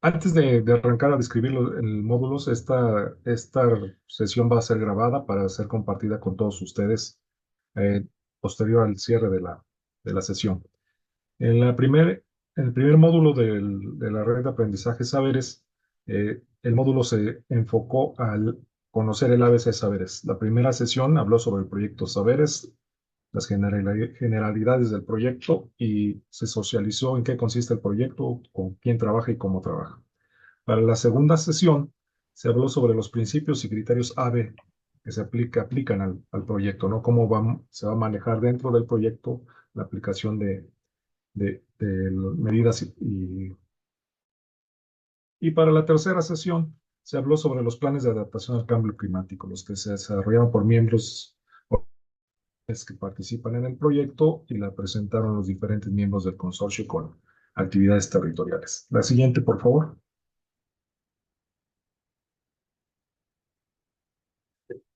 Antes de arrancar a describir el módulos, esta sesión va a ser grabada para ser compartida con todos ustedes eh, posterior al cierre de la sesión. En en el primer módulo de la red de aprendizaje Saberes, el módulo se enfocó al conocer el ABC Saberes. La primera sesión habló sobre el proyecto Saberes, las generalidades del proyecto y se socializó en qué consiste el proyecto, con quién trabaja y cómo trabaja. Para la segunda sesión se habló sobre los principios y criterios ABE que aplican al proyecto, ¿no? Se va a manejar dentro del proyecto la aplicación de medidas y para la tercera sesión se habló sobre los planes de adaptación al cambio climático, los que se desarrollaron por miembros que participan en el proyecto y la presentaron los diferentes miembros del consorcio con actividades territoriales. La siguiente, por favor.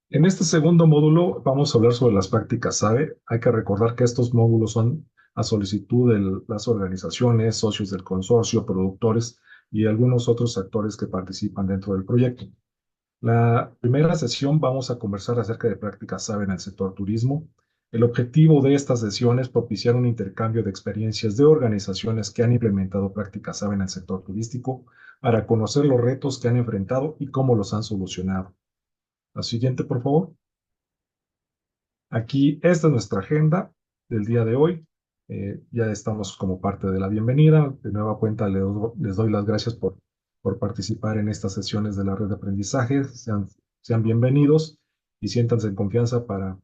En este segundo módulo vamos a hablar sobre las prácticas SABE. Hay que recordar que estos módulos son a solicitud de las organizaciones, socios del consorcio, productores y algunos otros actores que participan dentro del proyecto. La primera sesión vamos a conversar acerca de prácticas SABE en el sector turismo. El objetivo de esta sesión es propiciar un intercambio de experiencias de organizaciones que han implementado prácticas SABE en el sector turístico para conocer los retos que han enfrentado y cómo los han solucionado. La siguiente, por favor. Aquí, esta es nuestra agenda del día de hoy. Ya estamos como parte de la bienvenida. De nueva cuenta, les doy las gracias por participar en estas sesiones de la red de aprendizaje. Sean bienvenidos y siéntanse en confianza para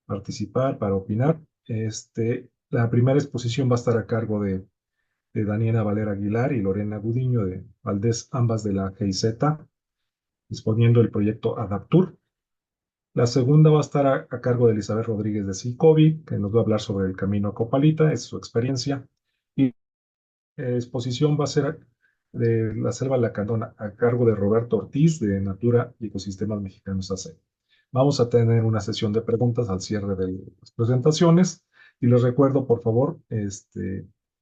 participar, para opinar. La primera exposición va a estar a cargo de Daniela Valera Aguilar y Lorena Gudiño de Valdés, ambas de la GIZ, exponiendo el proyecto Adaptur. La segunda va a estar a cargo de Elizabeth Rodríguez de Sicovi, que nos va a hablar sobre el camino a Copalita, es su experiencia. Y exposición va a ser de la Selva Lacandona, a cargo de Roberto Ortiz, de Natura y Ecosistemas Mexicanos AC. Vamos a tener una sesión de preguntas al cierre de las presentaciones. Y les recuerdo, por favor,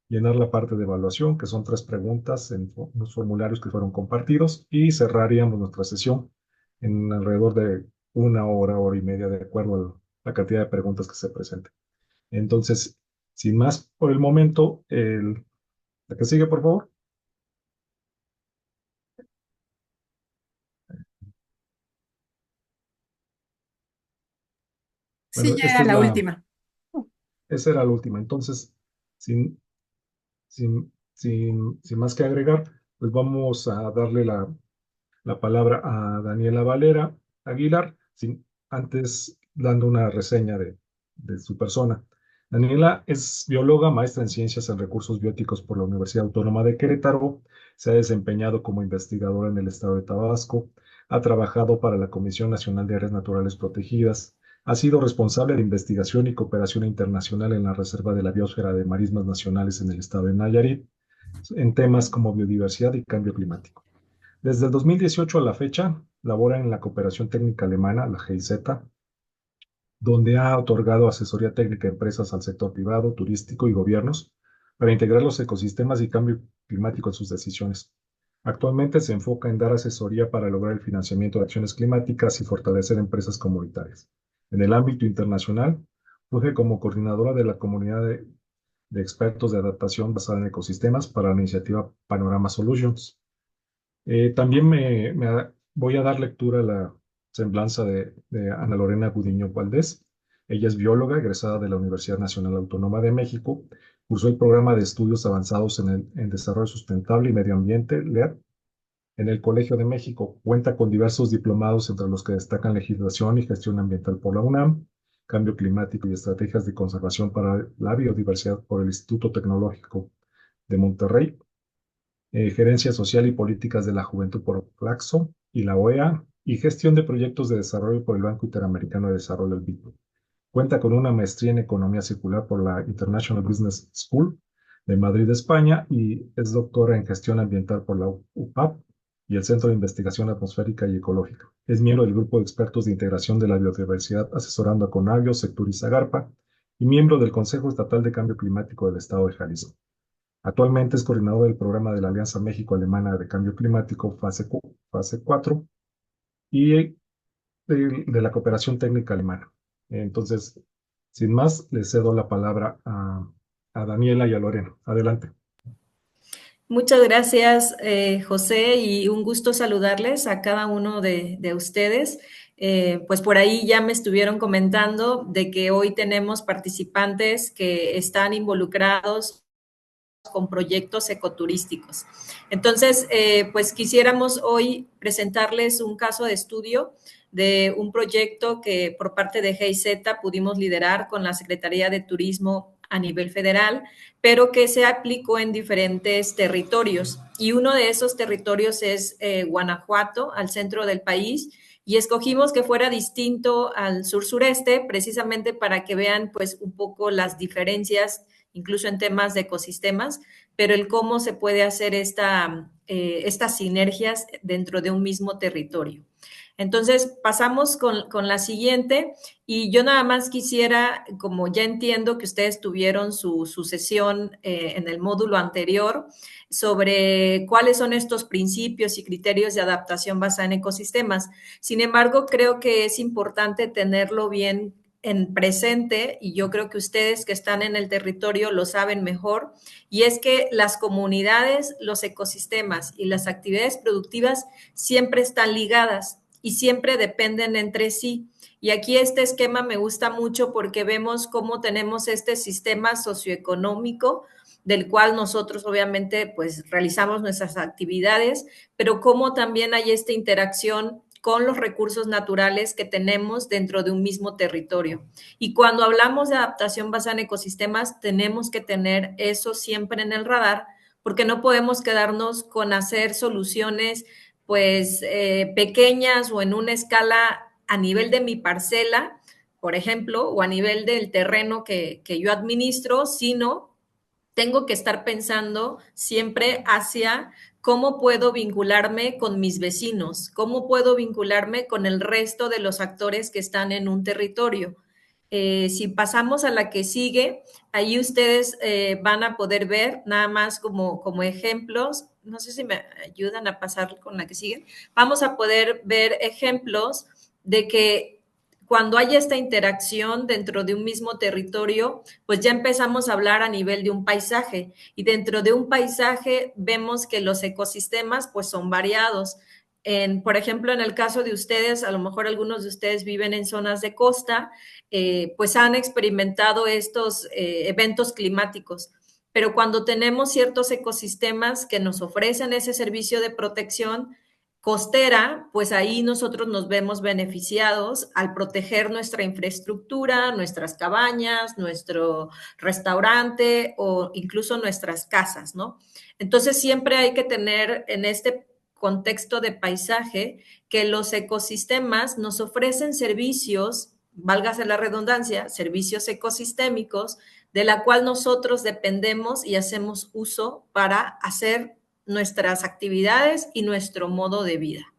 llenar la parte de evaluación, que son 3 preguntas en unos formularios que fueron compartidos, y cerraríamos nuestra sesión en alrededor de 1 hora, hora y media, de acuerdo a la cantidad de preguntas que se presenten. Entonces, sin más por el momento, la que sigue, por favor. Sí, Bueno, ya era la última. esa era la última. Entonces, sin, sin más que agregar, pues vamos a darle la palabra a Daniela Valera Aguilar, antes dando una reseña de su persona. Daniela es bióloga, maestra en ciencias en recursos bióticos por la Universidad Autónoma de Querétaro. Se ha desempeñado como investigadora en el estado de Tabasco. Ha trabajado para la Comisión Nacional de Áreas Naturales Protegidas. Ha sido responsable de investigación y cooperación internacional en la Reserva de la Biosfera de Marismas Nacionales en el estado de Nayarit, en temas como biodiversidad y cambio climático. Desde el 2018 a la fecha, labora en la Cooperación Técnica Alemana, la GIZ, donde ha otorgado asesoría técnica a empresas al sector privado, turístico y gobiernos para integrar los ecosistemas y cambio climático en sus decisiones. Actualmente se enfoca en dar asesoría para lograr el financiamiento de acciones climáticas y fortalecer empresas comunitarias. En el ámbito internacional, funge como coordinadora de la comunidad de expertos de adaptación basada en ecosistemas para la iniciativa Panorama Solutions. También voy a dar lectura a la semblanza de Ana Lorena Gudiño Valdés. Ella es bióloga egresada de la Universidad Nacional Autónoma de México. Cursó el programa de estudios avanzados en Desarrollo Sustentable y Medio Ambiente, LEAD, en el Colegio de México. Cuenta con diversos diplomados, entre los que destacan Legislación y Gestión Ambiental por la UNAM, Cambio Climático y Estrategias de Conservación para la Biodiversidad por el Instituto Tecnológico de Monterrey, Gerencia Social y Políticas de la Juventud por Flaxo y la OEA, y Gestión de Proyectos de Desarrollo por el Banco Interamericano de Desarrollo, el BID. Cuenta con una maestría en Economía Circular por la International Business School de Madrid, España, y es doctora en Gestión Ambiental por la UPAP y el Centro de Investigación Atmosférica y Ecológica. Es miembro del Grupo de Expertos de Integración de la Biodiversidad, asesorando a Conavio, Sectur y Zagarpa, y miembro del Consejo Estatal de Cambio Climático del Estado de Jalisco. Actualmente es coordinador del programa de la Alianza México-Alemana de Cambio Climático, fase 4, y de la cooperación técnica alemana. Entonces, sin más, le cedo la palabra a Daniela y a Lorena. Adelante. Muchas gracias, José, y un gusto saludarles a cada uno de ustedes. Pues por ahí ya me estuvieron comentando de que hoy tenemos participantes que están involucrados con proyectos ecoturísticos. Entonces, pues quisiéramos hoy presentarles un caso de estudio de un proyecto que por parte de GIZ pudimos liderar con la Secretaría de Turismo a nivel federal, pero que se aplicó en diferentes territorios. Y uno de esos territorios es Guanajuato, al centro del país, y escogimos que fuera distinto al sur-sureste, precisamente para que vean pues un poco las diferencias, incluso en temas de ecosistemas, pero el cómo se puede hacer estas sinergias dentro de un mismo territorio. Entonces, pasamos con la siguiente y yo nada más quisiera, como ya entiendo que ustedes tuvieron su sesión en el módulo anterior, sobre cuáles son estos principios y criterios de adaptación basada en ecosistemas. Sin embargo, creo que es importante tenerlo bien en presente, y yo creo que ustedes que están en el territorio lo saben mejor, y es que las comunidades, los ecosistemas y las actividades productivas siempre están ligadas y siempre dependen entre sí. Y aquí este esquema me gusta mucho porque vemos cómo tenemos este sistema socioeconómico del cual nosotros obviamente pues realizamos nuestras actividades, pero cómo también hay esta interacción con los recursos naturales que tenemos dentro de un mismo territorio. Y cuando hablamos de adaptación basada en ecosistemas, tenemos que tener eso siempre en el radar, porque no podemos quedarnos con hacer soluciones pues pequeñas o en una escala a nivel de mi parcela, por ejemplo, o a nivel del terreno que yo administro, sino tengo que estar pensando siempre hacia cómo puedo vincularme con mis vecinos, cómo puedo vincularme con el resto de los actores que están en un territorio. Si pasamos a la que sigue, ahí ustedes van a poder ver nada más como ejemplos. No sé si me ayudan a pasar con la que sigue. Vamos a poder ver ejemplos de que cuando hay esta interacción dentro de un mismo territorio, pues ya empezamos a hablar a nivel de un paisaje, y dentro de un paisaje vemos que los ecosistemas pues son variados. Por ejemplo, en el caso de ustedes, a lo mejor algunos de ustedes viven en zonas de costa, pues han experimentado estos eventos climáticos. Pero cuando tenemos ciertos ecosistemas que nos ofrecen ese servicio de protección costera, pues ahí nosotros nos vemos beneficiados al proteger nuestra infraestructura, nuestras cabañas, nuestro restaurante o incluso nuestras casas, ¿no? Entonces siempre hay que tener en este contexto de paisaje que los ecosistemas nos ofrecen servicios, válgase la redundancia, servicios ecosistémicos, de la cual nosotros dependemos y hacemos uso para hacer nuestras actividades y nuestro modo de vida.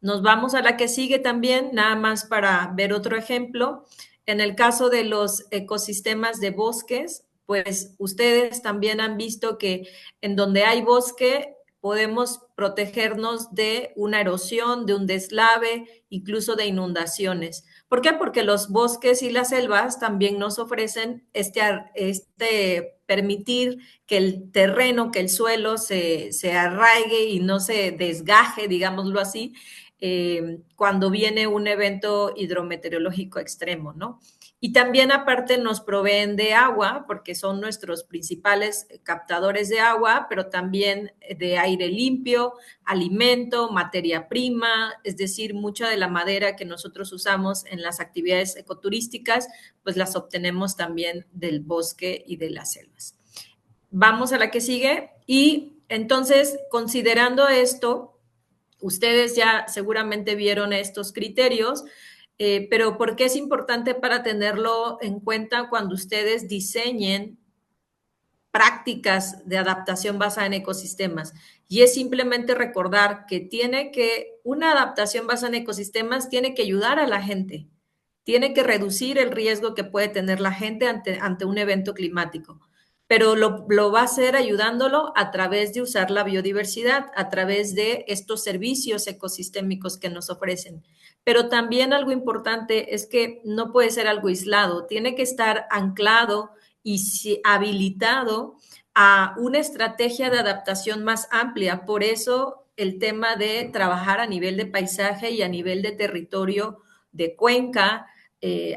Nos vamos a la que sigue también, nada más para ver otro ejemplo. En el caso de los ecosistemas de bosques, pues ustedes también han visto que en donde hay bosque podemos protegernos de una erosión, de un deslave, incluso de inundaciones. ¿Por qué? Porque los bosques y las selvas también nos ofrecen este permitir que el terreno, que el suelo se arraigue y no se desgaje, digámoslo así, cuando viene un evento hidrometeorológico extremo, ¿no? Y también aparte nos proveen de agua, porque son nuestros principales captadores de agua, pero también de aire limpio, alimento, materia prima, es decir, mucha de la madera que nosotros usamos en las actividades ecoturísticas, pues las obtenemos también del bosque y de las selvas. Vamos a la que sigue y entonces, considerando esto, ustedes ya seguramente vieron estos criterios, pero ¿por qué es importante para tenerlo en cuenta cuando ustedes diseñen prácticas de adaptación basada en ecosistemas? Y es simplemente recordar que una adaptación basada en ecosistemas tiene que ayudar a la gente, tiene que reducir el riesgo que puede tener la gente ante un evento climático. pero lo va a hacer ayudándolo a través de usar la biodiversidad, a través de estos servicios ecosistémicos que nos ofrecen. Pero también algo importante es que no puede ser algo aislado, tiene que estar anclado y habilitado a una estrategia de adaptación más amplia. Por eso el tema de trabajar a nivel de paisaje y a nivel de territorio de cuenca,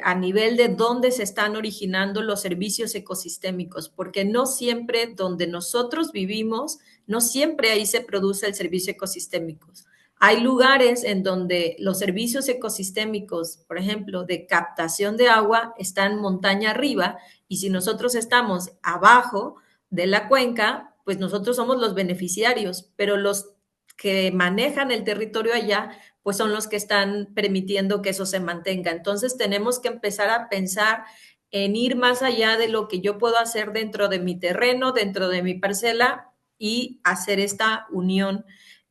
a nivel de dónde se están originando los servicios ecosistémicos, porque no siempre donde nosotros vivimos, no siempre ahí se produce el servicio ecosistémico. Hay lugares en donde los servicios ecosistémicos, por ejemplo, de captación de agua, están montaña arriba y si nosotros estamos abajo de la cuenca, pues nosotros somos los beneficiarios, pero los que manejan el territorio allá, pues son los que están permitiendo que eso se mantenga. Entonces tenemos que empezar a pensar en ir más allá de lo que yo puedo hacer dentro de mi terreno, dentro de mi parcela y hacer esta unión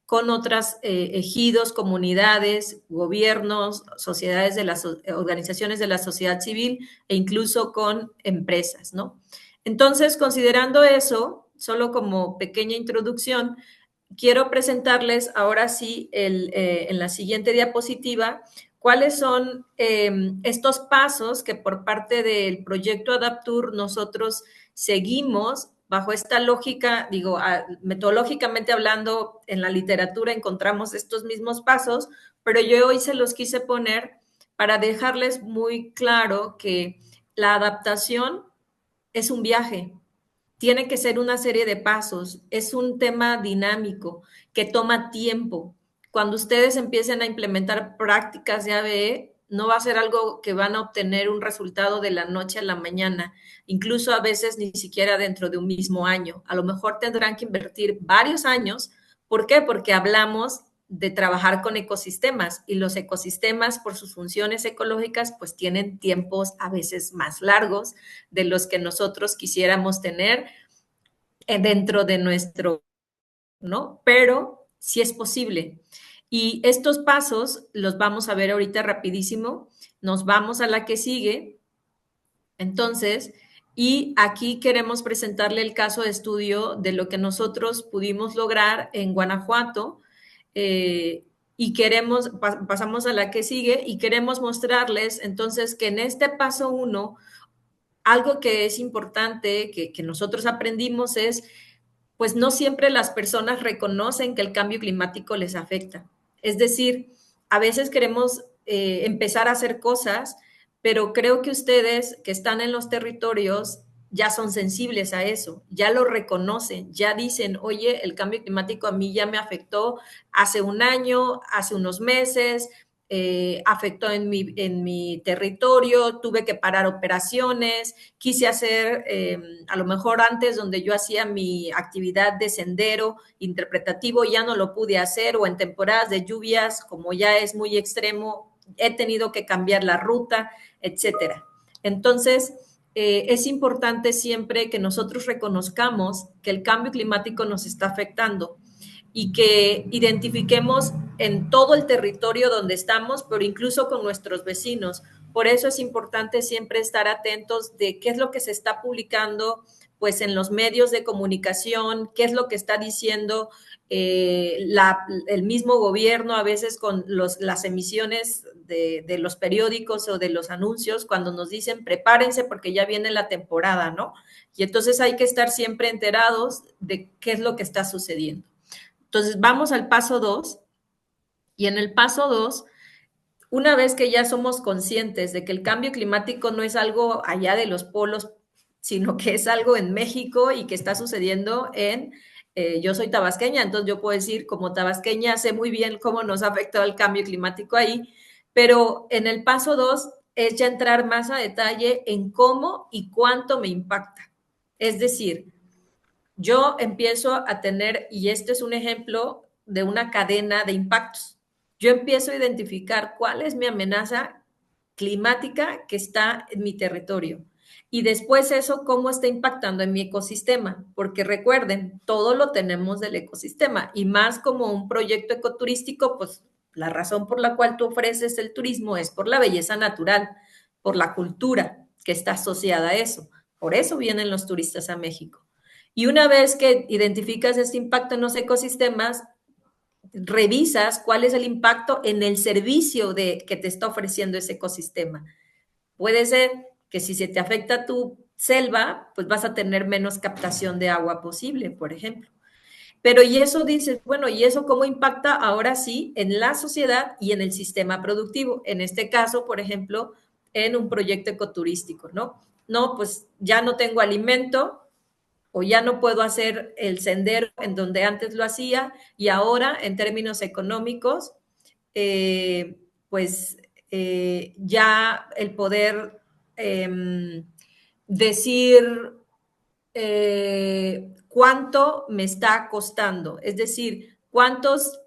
con otras ejidos, comunidades, gobiernos, sociedades de las organizaciones de la sociedad civil e incluso con empresas, ¿no? Entonces, considerando eso, solo como pequeña introducción, quiero presentarles ahora sí en la siguiente diapositiva cuáles son estos pasos que por parte del proyecto Adaptur nosotros seguimos bajo esta lógica, digo, metodológicamente hablando, en la literatura encontramos estos mismos pasos, pero yo hoy se los quise poner para dejarles muy claro que la adaptación es un viaje, tiene que ser una serie de pasos, es un tema dinámico que toma tiempo. Cuando ustedes empiecen a implementar prácticas de ABE, no va a ser algo que van a obtener un resultado de la noche a la mañana, incluso a veces ni siquiera dentro de un mismo año. A lo mejor tendrán que invertir varios años. ¿Por qué? Porque hablamos de trabajar con ecosistemas y los ecosistemas por sus funciones ecológicas pues tienen tiempos a veces más largos de los que nosotros quisiéramos tener dentro de nuestro, ¿no? Pero sí es posible. Y estos pasos los vamos a ver ahorita rapidísimo. Nos vamos a la que sigue. Entonces, y aquí queremos presentarle el caso de estudio de lo que nosotros pudimos lograr en Guanajuato. Y queremos, pasamos a la que sigue y queremos mostrarles entonces que en este paso 1, algo que es importante que nosotros aprendimos es, pues no siempre las personas reconocen que el cambio climático les afecta. Es decir, a veces queremos empezar a hacer cosas, pero creo que ustedes que están en los territorios ya son sensibles a eso, ya lo reconocen, ya dicen, oye, el cambio climático a mí ya me afectó hace un año, hace unos meses, afectó en mi territorio, tuve que parar operaciones, quise hacer, a lo mejor antes donde yo hacía mi actividad de sendero interpretativo, ya no lo pude hacer, o en temporadas de lluvias, como ya es muy extremo, he tenido que cambiar la ruta, etcétera. Entonces, es importante siempre que nosotros reconozcamos que el cambio climático nos está afectando y que identifiquemos en todo el territorio donde estamos, pero incluso con nuestros vecinos. Por eso es importante siempre estar atentos de qué es lo que se está publicando pues en los medios de comunicación, qué es lo que está diciendo el mismo gobierno a veces con las emisiones de los periódicos o de los anuncios cuando nos dicen prepárense porque ya viene la temporada, ¿no? Y entonces hay que estar siempre enterados de qué es lo que está sucediendo. Entonces, vamos al paso 2 y en el paso 2, una vez que ya somos conscientes de que el cambio climático no es algo allá de los polos, sino que es algo en México y que está sucediendo yo soy tabasqueña, entonces yo puedo decir, como tabasqueña, sé muy bien cómo nos ha afectado el cambio climático ahí, pero en el paso 2 es ya entrar más a detalle en cómo y cuánto me impacta. Es decir, yo empiezo a tener, y este es un ejemplo de una cadena de impactos, yo empiezo a identificar cuál es mi amenaza climática que está en mi territorio. Y después eso, cómo está impactando en mi ecosistema, porque recuerden, todo lo tenemos del ecosistema y más como un proyecto ecoturístico, pues la razón por la cual tú ofreces el turismo es por la belleza natural, por la cultura que está asociada a eso, Por eso vienen los turistas a México. Y una vez que identificas este impacto en los ecosistemas, revisas cuál es el impacto en el servicio que te está ofreciendo ese ecosistema. Puede ser que si se te afecta tu selva, pues vas a tener menos captación de agua posible, por ejemplo. Pero y eso dices, bueno, ¿y eso cómo impacta ahora sí en la sociedad y en el sistema productivo? En este caso, por ejemplo, en un proyecto ecoturístico, ¿no? No, pues ya no tengo alimento o ya no puedo hacer el sendero en donde antes lo hacía y ahora en términos económicos, eh, pues ya el poder decir cuánto me está costando, es decir, cuántos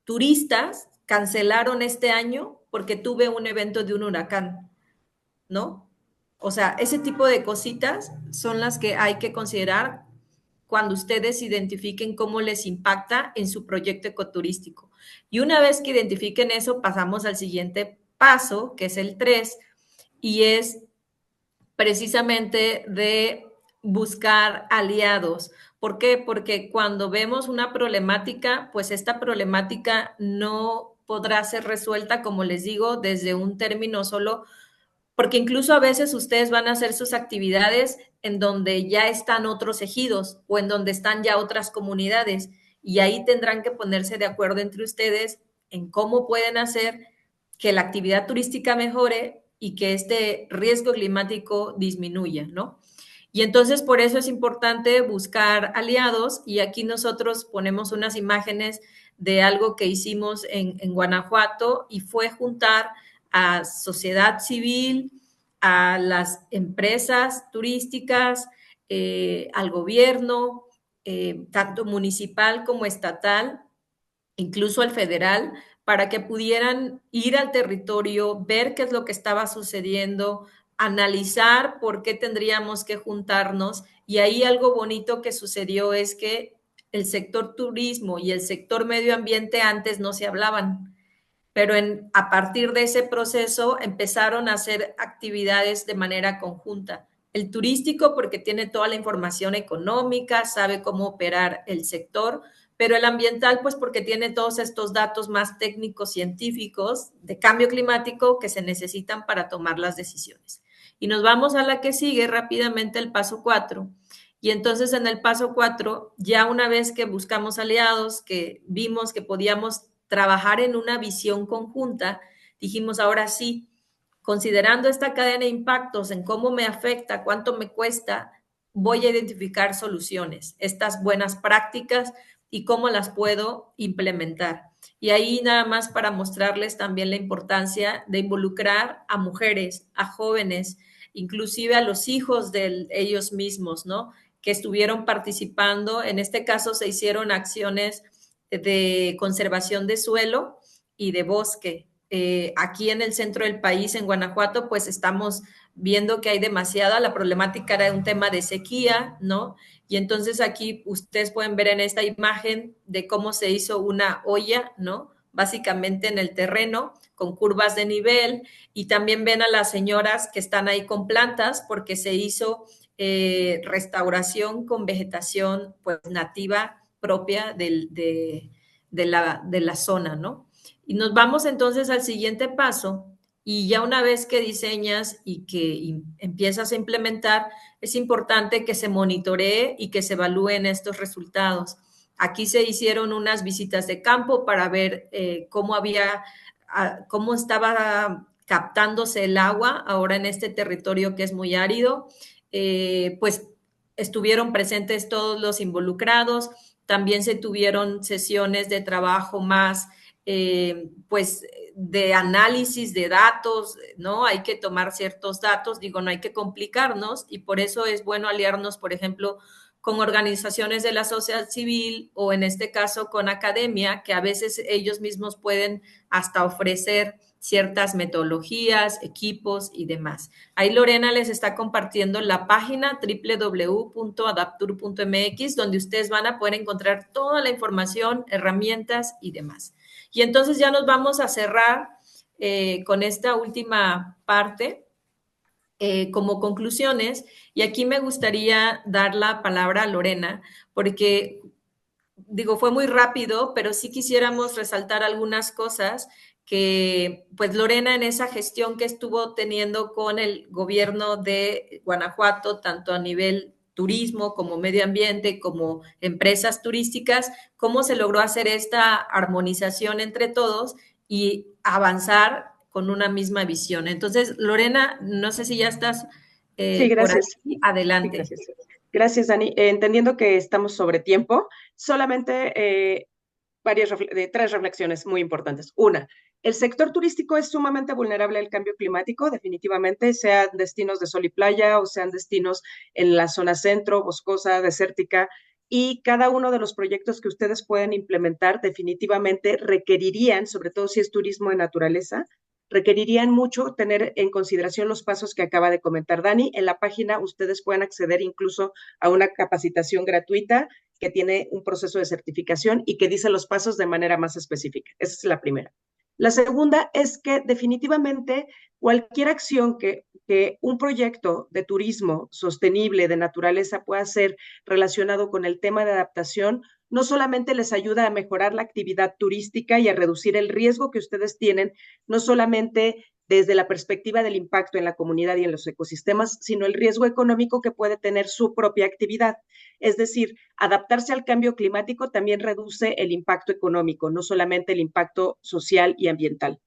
turistas cancelaron este año porque tuve un evento de un huracán, ¿no? O sea, ese tipo de cositas son las que hay que considerar cuando ustedes identifiquen cómo les impacta en su proyecto ecoturístico. Y una vez que identifiquen eso, pasamos al siguiente paso, que es el 3, y es precisamente de buscar aliados. ¿Por qué? Porque cuando vemos una problemática, pues esta problemática no podrá ser resuelta, como les digo, desde un término solo, porque incluso a veces ustedes van a hacer sus actividades en donde ya están otros ejidos o en donde están ya otras comunidades y ahí tendrán que ponerse de acuerdo entre ustedes en cómo pueden hacer que la actividad turística mejore y que este riesgo climático disminuya, ¿no? Y entonces por eso es importante buscar aliados y aquí nosotros ponemos unas imágenes de algo que hicimos en Guanajuato y fue juntar a sociedad civil, a las empresas turísticas, al gobierno, tanto municipal como estatal, incluso al federal, para que pudieran ir al territorio, ver qué es lo que estaba sucediendo, analizar por qué tendríamos que juntarnos. Y ahí algo bonito que sucedió es que el sector turismo y el sector medio ambiente antes no se hablaban, pero a partir de ese proceso empezaron a hacer actividades de manera conjunta. El turístico porque tiene toda la información económica, sabe cómo operar el sector, pero el ambiental pues porque tiene todos estos datos más técnicos, científicos de cambio climático que se necesitan para tomar las decisiones. Y nos vamos a la que sigue rápidamente, el paso 4. Y entonces en el paso 4, ya una vez que buscamos aliados, que vimos que podíamos trabajar en una visión conjunta, dijimos, ahora sí, considerando esta cadena de impactos en cómo me afecta, cuánto me cuesta, voy a identificar soluciones, estas buenas prácticas y cómo las puedo implementar. Y ahí nada más para mostrarles también la importancia de involucrar a mujeres, a jóvenes, inclusive a los hijos de ellos mismos, ¿no? Que estuvieron participando. En este caso se hicieron acciones de conservación de suelo y de bosque. Aquí en el centro del país, en Guanajuato, pues estamos viendo que hay demasiada, la problemática era un tema de sequía, ¿no? Y entonces aquí ustedes pueden ver en esta imagen de cómo se hizo una olla, ¿no? Básicamente en el terreno, con curvas de nivel, y también ven a las señoras que están ahí con plantas porque se hizo restauración con vegetación pues nativa propia de la zona, ¿no? Y nos vamos entonces al siguiente paso y ya una vez que diseñas y que empiezas a implementar, es importante que se monitoree y que se evalúen estos resultados. Aquí se hicieron unas visitas de campo para ver cómo estaba captándose el agua ahora en este territorio que es muy árido. Pues estuvieron presentes todos los involucrados, también se tuvieron sesiones de trabajo más, pues, de análisis de datos, ¿no? Hay que tomar ciertos datos, digo, no hay que complicarnos y por eso es bueno aliarnos, por ejemplo, con organizaciones de la sociedad civil o en este caso con academia, que a veces ellos mismos pueden hasta ofrecer ciertas metodologías, equipos y demás. Ahí Lorena les está compartiendo la página www.adaptur.mx, donde ustedes van a poder encontrar toda la información, herramientas y demás. Y entonces ya nos vamos a cerrar con esta última parte como conclusiones, y aquí me gustaría dar la palabra a Lorena, porque digo, fue muy rápido, pero sí quisiéramos resaltar algunas cosas que, pues Lorena en esa gestión que estuvo teniendo con el gobierno de Guanajuato, tanto a nivel turismo como medio ambiente, como empresas turísticas, cómo se logró hacer esta armonización entre todos y avanzar con una misma visión. Entonces, Lorena, no sé si ya estás Sí, por gracias. aquí, Sí, adelante. gracias. Gracias, Dani. Entendiendo que estamos sobre tiempo, solamente tres reflexiones muy importantes. Una, el sector turístico es sumamente vulnerable al cambio climático, definitivamente, sean destinos de sol y playa o sean destinos en la zona centro, boscosa, desértica, y cada uno de los proyectos que ustedes pueden implementar definitivamente requerirían, sobre todo si es turismo de naturaleza, requerirían mucho tener en consideración los pasos que acaba de comentar Dani. En la página ustedes pueden acceder incluso a una capacitación gratuita que tiene un proceso de certificación y que dice los pasos de manera más específica. Esa es la primera. La segunda es que definitivamente cualquier acción que un proyecto de turismo sostenible de naturaleza pueda ser relacionado con el tema de adaptación, no solamente les ayuda a mejorar la actividad turística y a reducir el riesgo que ustedes tienen, no solamente desde la perspectiva del impacto en la comunidad y en los ecosistemas, sino el riesgo económico que puede tener su propia actividad. Es decir, adaptarse al cambio climático también reduce el impacto económico, no solamente el impacto social y ambiental.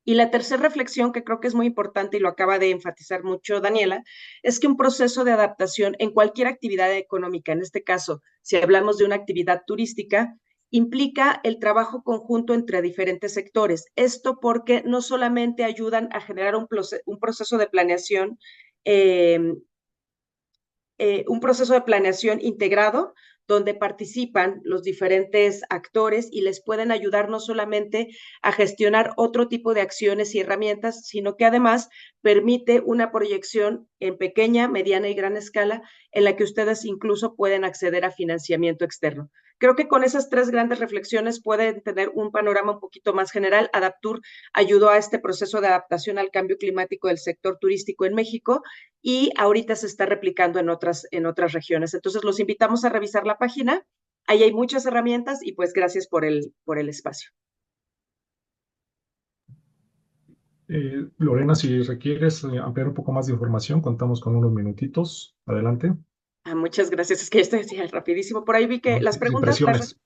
Y la tercera reflexión, que creo que es muy importante y lo acaba de enfatizar mucho Daniela, es que un proceso de adaptación en cualquier actividad económica, en este caso, si hablamos de una actividad turística, implica el trabajo conjunto entre diferentes sectores. Esto porque no solamente ayudan a generar un proceso de planeación eh, un proceso de planeación integrado donde participan los diferentes actores y les pueden ayudar no solamente a gestionar otro tipo de acciones y herramientas, sino que además permite una proyección en pequeña, mediana y gran escala en la que ustedes incluso pueden acceder a financiamiento externo. Creo que con esas tres grandes reflexiones pueden tener un panorama un poquito más general. Adaptur ayudó a este proceso de adaptación al cambio climático del sector turístico en México y ahorita se está replicando en otras regiones. Entonces, los invitamos a revisar la página. Ahí hay muchas herramientas y pues gracias por el espacio. Lorena, si requieres ampliar un poco más de información, contamos con unos minutitos. Adelante. Muchas gracias. Es que esto decía rapidísimo. Por ahí vi que No, las sin preguntas, presiones.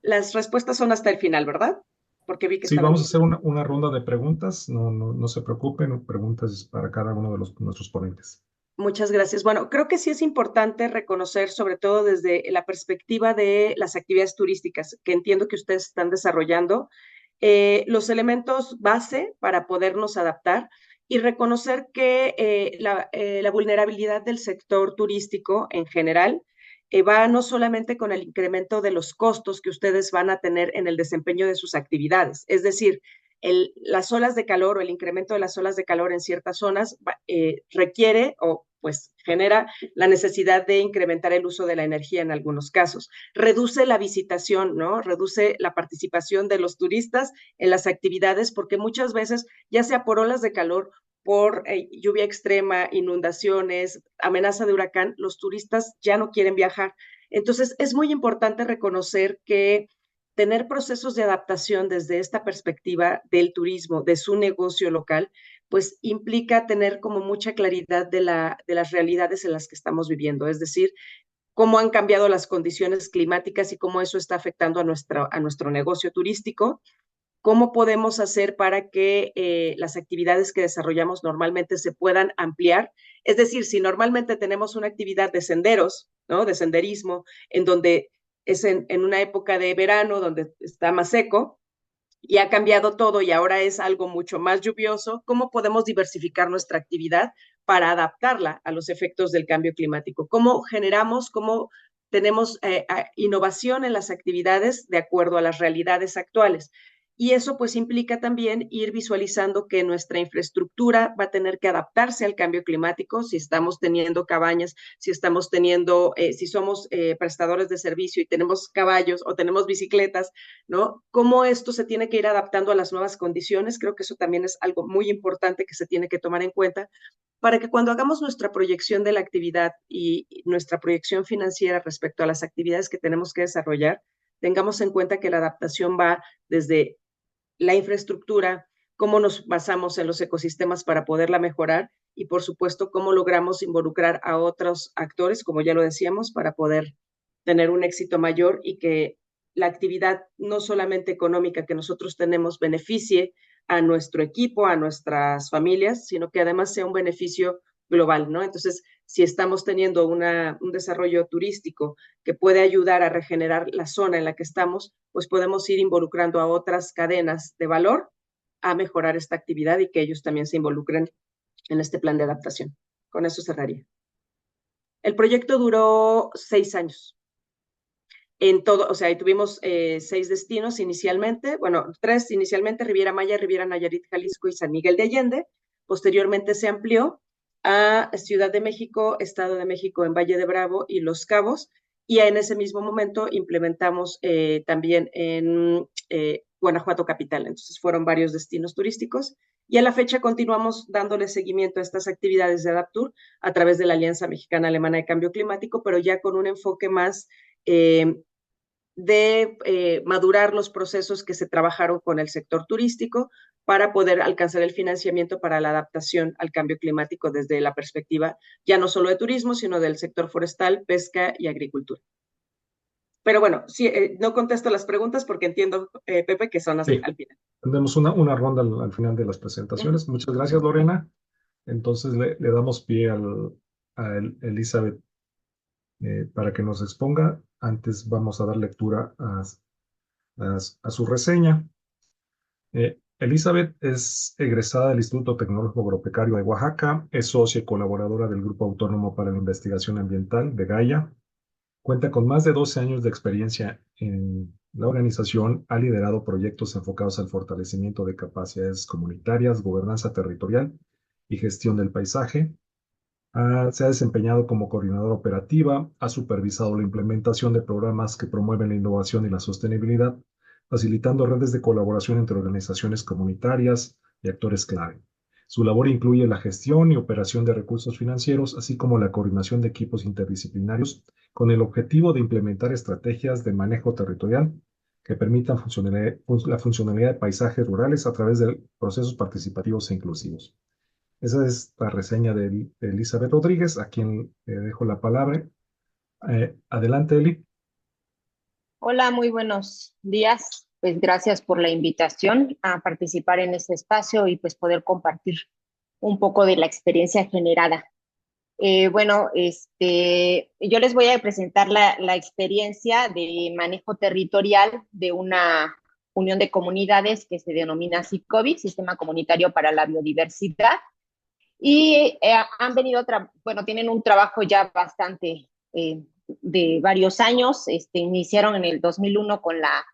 las respuestas son hasta el final, ¿verdad? Porque vi que Sí, estaban vamos a muy... hacer una ronda de preguntas. No se preocupen, preguntas para cada uno de nuestros ponentes. Muchas gracias. Bueno, creo que sí es importante reconocer, sobre todo desde la perspectiva de las actividades turísticas, que entiendo que ustedes están desarrollando, los elementos base para podernos adaptar y reconocer que la vulnerabilidad del sector turístico en general va no solamente con el incremento de los costos que ustedes van a tener en el desempeño de sus actividades, es decir, las olas de calor o el incremento de las olas de calor en ciertas zonas requiere o pues genera la necesidad de incrementar el uso de la energía en algunos casos. Reduce la visitación, ¿no? Reduce la participación de los turistas en las actividades porque muchas veces, ya sea por olas de calor, por lluvia extrema, inundaciones, amenaza de huracán, los turistas ya no quieren viajar. Entonces, es muy importante reconocer que tener procesos de adaptación desde esta perspectiva del turismo, de su negocio local, pues implica tener como mucha claridad de las realidades en las que estamos viviendo, es decir, cómo han cambiado las condiciones climáticas y cómo eso está afectando a nuestro negocio turístico, cómo podemos hacer para que las actividades que desarrollamos normalmente se puedan ampliar. Es decir, si normalmente tenemos una actividad de senderos, ¿no? De senderismo, en donde es en una época de verano donde está más seco, y ha cambiado todo y ahora es algo mucho más lluvioso, ¿cómo podemos diversificar nuestra actividad para adaptarla a los efectos del cambio climático? ¿Cómo generamos, cómo tenemos innovación en las actividades de acuerdo a las realidades actuales? Y eso pues implica también ir visualizando que nuestra infraestructura va a tener que adaptarse al cambio climático, si estamos teniendo cabañas, si estamos teniendo, si somos prestadores de servicio y tenemos caballos o tenemos bicicletas, ¿no? Cómo esto se tiene que ir adaptando a las nuevas condiciones. Creo que eso también es algo muy importante que se tiene que tomar en cuenta para que cuando hagamos nuestra proyección de la actividad y nuestra proyección financiera respecto a las actividades que tenemos que desarrollar, tengamos en cuenta que la adaptación va desde la infraestructura, cómo nos basamos en los ecosistemas para poderla mejorar y, por supuesto, cómo logramos involucrar a otros actores, como ya lo decíamos, para poder tener un éxito mayor y que la actividad no solamente económica que nosotros tenemos beneficie a nuestro equipo, a nuestras familias, sino que además sea un beneficio global, ¿no? Entonces, si estamos teniendo un desarrollo turístico que puede ayudar a regenerar la zona en la que estamos, pues podemos ir involucrando a otras cadenas de valor a mejorar esta actividad y que ellos también se involucren en este plan de adaptación. Con eso cerraría. El proyecto duró 6 años. En todo, o sea, tuvimos 6 destinos inicialmente, bueno, 3 inicialmente, Riviera Maya, Riviera Nayarit, Jalisco y San Miguel de Allende. Posteriormente se amplió a Ciudad de México, Estado de México en Valle de Bravo y Los Cabos, y en ese mismo momento implementamos también en Guanajuato Capital. Entonces fueron varios destinos turísticos y a la fecha continuamos dándole seguimiento a estas actividades de Adaptur a través de la Alianza Mexicana-Alemana de Cambio Climático, pero ya con un enfoque más de madurar los procesos que se trabajaron con el sector turístico para poder alcanzar el financiamiento para la adaptación al cambio climático desde la perspectiva ya no solo de turismo, sino del sector forestal, pesca y agricultura. Pero bueno, sí, no contesto las preguntas porque entiendo, Pepe, que son Sí, al final. tendremos una ronda al final de las presentaciones. Muchas gracias, Lorena. Entonces le damos pie a Elizabeth para que nos exponga. Antes vamos a dar lectura a su reseña. Elizabeth es egresada del Instituto Tecnológico Agropecuario de Oaxaca, es socia y colaboradora del Grupo Autónomo para la Investigación Ambiental de Gaia. Cuenta con más de 12 años de experiencia en la organización, ha liderado proyectos enfocados al fortalecimiento de capacidades comunitarias, gobernanza territorial y gestión del paisaje. Se ha desempeñado como coordinadora operativa, ha supervisado la implementación de programas que promueven la innovación y la sostenibilidad, facilitando redes de colaboración entre organizaciones comunitarias y actores clave. Su labor incluye la gestión y operación de recursos financieros, así como la coordinación de equipos interdisciplinarios, con el objetivo de implementar estrategias de manejo territorial que permitan la funcionalidad de paisajes rurales a través de procesos participativos e inclusivos. Esa es la reseña de Elizabeth Rodríguez, a quien le dejo la palabra. Adelante, Eli. Hola, muy buenos días. Pues gracias por la invitación a participar en este espacio y pues poder compartir un poco de la experiencia generada. Yo les voy a presentar la experiencia de manejo territorial de una unión de comunidades que se denomina SICOBI, Sistema Comunitario para la Biodiversidad, y tienen un trabajo ya bastante de varios años. Iniciaron en el 2001 con la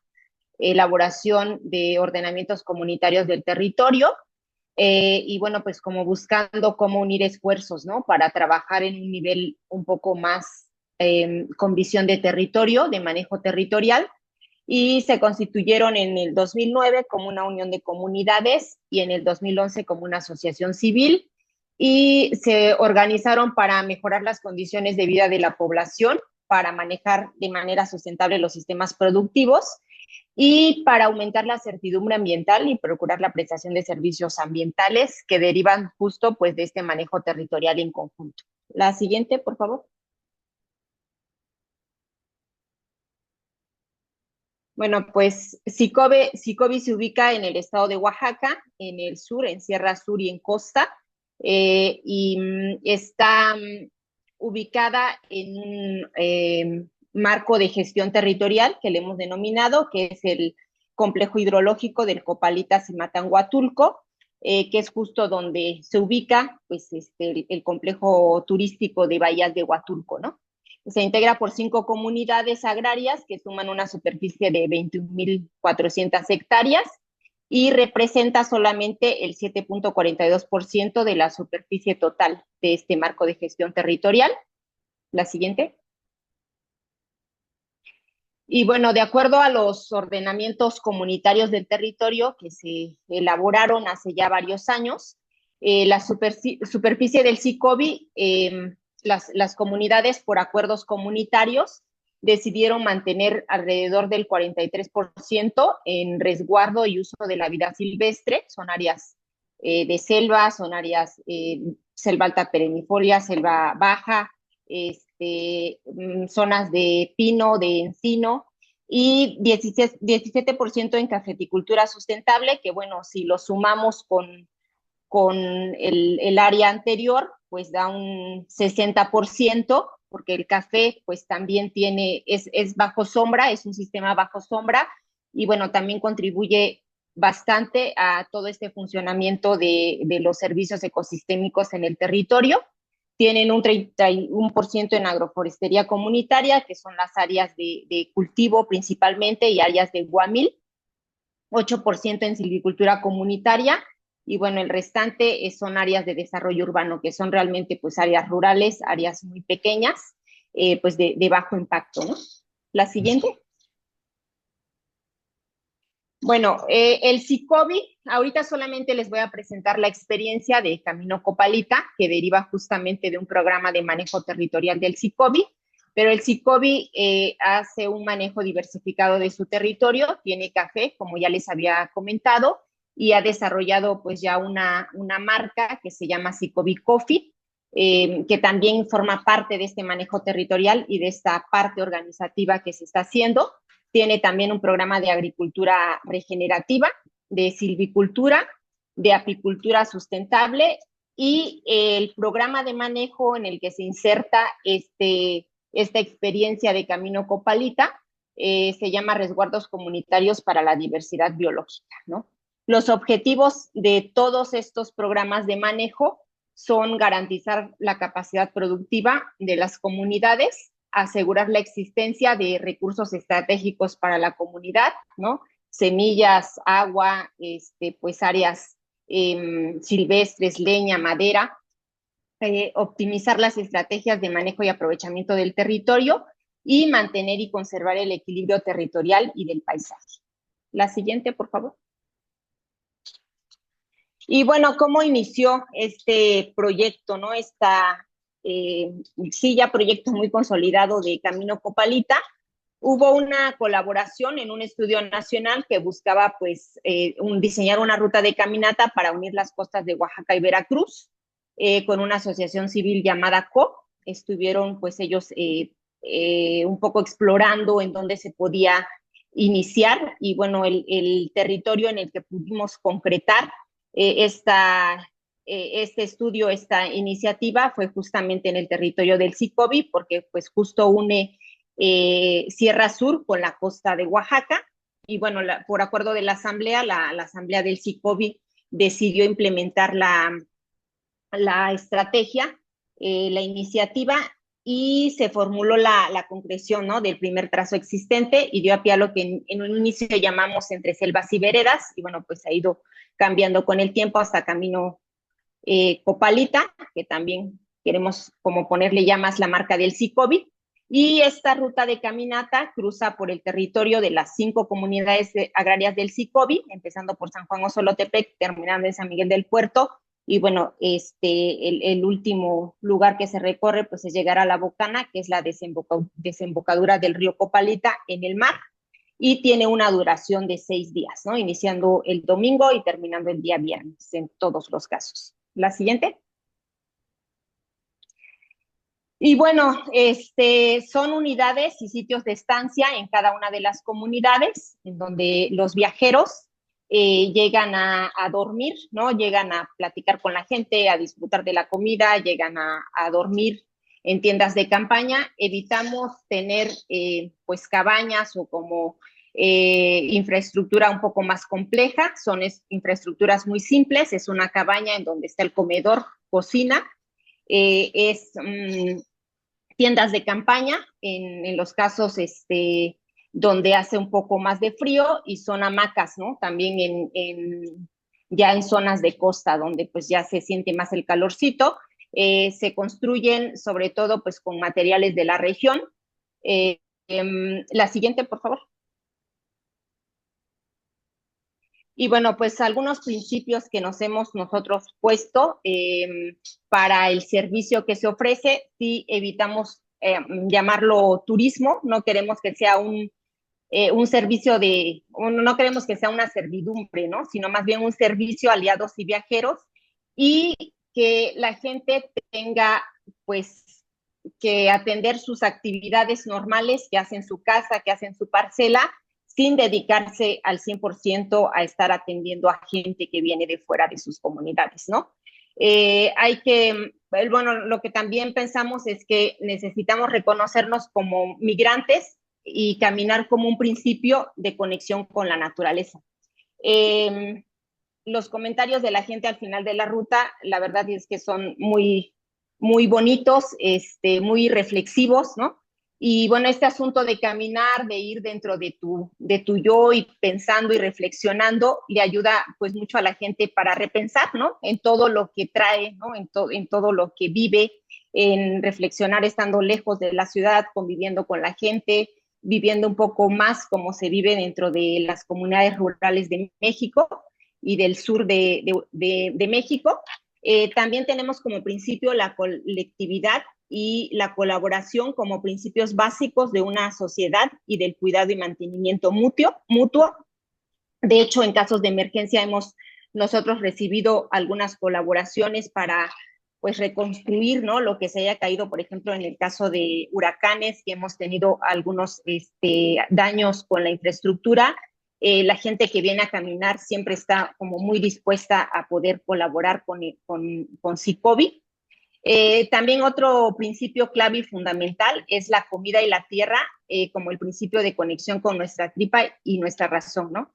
elaboración de ordenamientos comunitarios del territorio, y bueno, pues como buscando cómo unir esfuerzos, ¿no? Para trabajar en un nivel un poco más con visión de territorio, de manejo territorial, y se constituyeron en el 2009 como una unión de comunidades y en el 2011 como una asociación civil, y se organizaron para mejorar las condiciones de vida de la población, para manejar de manera sustentable los sistemas productivos y para aumentar la certidumbre ambiental y procurar la prestación de servicios ambientales que derivan justo pues de este manejo territorial en conjunto. La siguiente, por favor. Bueno, pues SICOBI se ubica en el estado de Oaxaca, en el sur, en Sierra Sur y en Costa, y está ubicada en un marco de gestión territorial que le hemos denominado, que es el complejo hidrológico del Copalitas-Zimatanhuatulco, que es justo donde se ubica pues, el complejo turístico de Bahías de Huatulco, ¿no? Se integra por 5 comunidades agrarias que suman una superficie de 21.400 hectáreas y representa solamente el 7.42% de la superficie total de este marco de gestión territorial. La siguiente. Y bueno, de acuerdo a los ordenamientos comunitarios del territorio que se elaboraron hace ya varios años, la superficie del SICOBI, las comunidades por acuerdos comunitarios decidieron mantener alrededor del 43% en resguardo y uso de la vida silvestre. Son áreas de selva, son áreas selva alta perennifolia, selva baja, zonas de pino, de encino, y 17% en cafeticultura sustentable, que bueno, si lo sumamos con el área anterior, pues da un 60%, porque el café pues también es bajo sombra, es un sistema bajo sombra, y bueno, también contribuye bastante a todo este funcionamiento de los servicios ecosistémicos en el territorio. Tienen un 31% en agroforestería comunitaria, que son las áreas de cultivo principalmente y áreas de guamil, 8% en silvicultura comunitaria, y bueno, el restante son áreas de desarrollo urbano, que son realmente pues áreas rurales, áreas muy pequeñas, pues de bajo impacto, ¿no? La siguiente. Bueno, el SICOBI, ahorita solamente les voy a presentar la experiencia de Camino Copalita, que deriva justamente de un programa de manejo territorial del SICOBI, pero el SICOBI hace un manejo diversificado de su territorio, tiene café, como ya les había comentado, y ha desarrollado pues ya una marca que se llama SICOBI Coffee, que también forma parte de este manejo territorial y de esta parte organizativa que se está haciendo. Tiene también un programa de agricultura regenerativa, de silvicultura, de apicultura sustentable, y el programa de manejo en el que se inserta esta experiencia de Camino Copalita se llama Resguardos Comunitarios para la Diversidad Biológica, ¿no? Los objetivos de todos estos programas de manejo son garantizar la capacidad productiva de las comunidades, asegurar la existencia de recursos estratégicos para la comunidad, ¿no? Semillas, agua, pues áreas silvestres, leña, madera, optimizar las estrategias de manejo y aprovechamiento del territorio y mantener y conservar el equilibrio territorial y del paisaje. La siguiente, por favor. Y bueno, ¿cómo inició este proyecto, no? Sí, ya proyecto muy consolidado de Camino Copalita. Hubo una colaboración en un estudio nacional que buscaba pues diseñar una ruta de caminata para unir las costas de Oaxaca y Veracruz con una asociación civil llamada COP. Estuvieron pues ellos un poco explorando en dónde se podía iniciar, y bueno, el territorio en el que pudimos concretar este estudio, esta iniciativa, fue justamente en el territorio del SICOBI, porque pues justo une Sierra Sur con la costa de Oaxaca, y bueno, por acuerdo de la asamblea, la asamblea del SICOBI decidió implementar la estrategia, la iniciativa, y se formuló la concreción, ¿no?, del primer trazo existente, y dio a pie a lo que en un inicio llamamos Entre Selvas y Veredas, y bueno, pues ha ido cambiando con el tiempo hasta Camino Copalita, que también queremos como ponerle ya más la marca del SICOBI. Y esta ruta de caminata cruza por el territorio de las 5 comunidades agrarias del SICOBI, empezando por San Juan Osolotepec, terminando en San Miguel del Puerto, y bueno, el último lugar que se recorre pues es llegar a La Bocana, que es la desembocadura del río Copalita en el mar, y tiene una duración de 6 días, ¿no? Iniciando el domingo y terminando el día viernes en todos los casos. La siguiente. Y bueno, son unidades y sitios de estancia en cada una de las comunidades, en donde los viajeros llegan a dormir, ¿no? Llegan a platicar con la gente, a disfrutar de la comida, llegan a dormir en tiendas de campaña. Evitamos tener pues cabañas o como infraestructura un poco más compleja. Son infraestructuras muy simples. Es una cabaña en donde está el comedor, cocina, tiendas de campaña en los casos donde hace un poco más de frío, y son hamacas, ¿no? También ya en zonas de costa, donde pues ya se siente más el calorcito. Se construyen sobre todo pues con materiales de la región. La siguiente, por favor. Y bueno, pues algunos principios que nos hemos nosotros puesto para el servicio que se ofrece. Si evitamos llamarlo turismo, no queremos que sea un servicio no queremos que sea una servidumbre, ¿no? Sino más bien un servicio a aliados y viajeros, y que la gente tenga pues que atender sus actividades normales que hace en su casa, que hace en su parcela, sin dedicarse al 100% a estar atendiendo a gente que viene de fuera de sus comunidades, ¿no? Bueno, lo que también pensamos es que necesitamos reconocernos como migrantes y caminar como un principio de conexión con la naturaleza. Los comentarios de la gente al final de la ruta, la verdad es que son muy, muy bonitos, muy reflexivos, ¿no? Y bueno, este asunto de caminar, de ir dentro de tu yo y pensando y reflexionando, le ayuda pues mucho a la gente para repensar, ¿no? En todo lo que trae, ¿no? En todo lo que vive, en reflexionar estando lejos de la ciudad, conviviendo con la gente, viviendo un poco más como se vive dentro de las comunidades rurales de México y del sur de México. También tenemos como principio la colectividad y la colaboración como principios básicos de una sociedad y del cuidado y mantenimiento mutuo. De hecho, en casos de emergencia hemos nosotros recibido algunas colaboraciones para pues reconstruir, ¿no? Lo que se haya caído, por ejemplo, en el caso de huracanes, que hemos tenido algunos daños con la infraestructura. La gente que viene a caminar siempre está como muy dispuesta a poder colaborar con SICOBI. También otro principio clave y fundamental es la comida y la tierra, como el principio de conexión con nuestra tripa y nuestra razón, ¿no?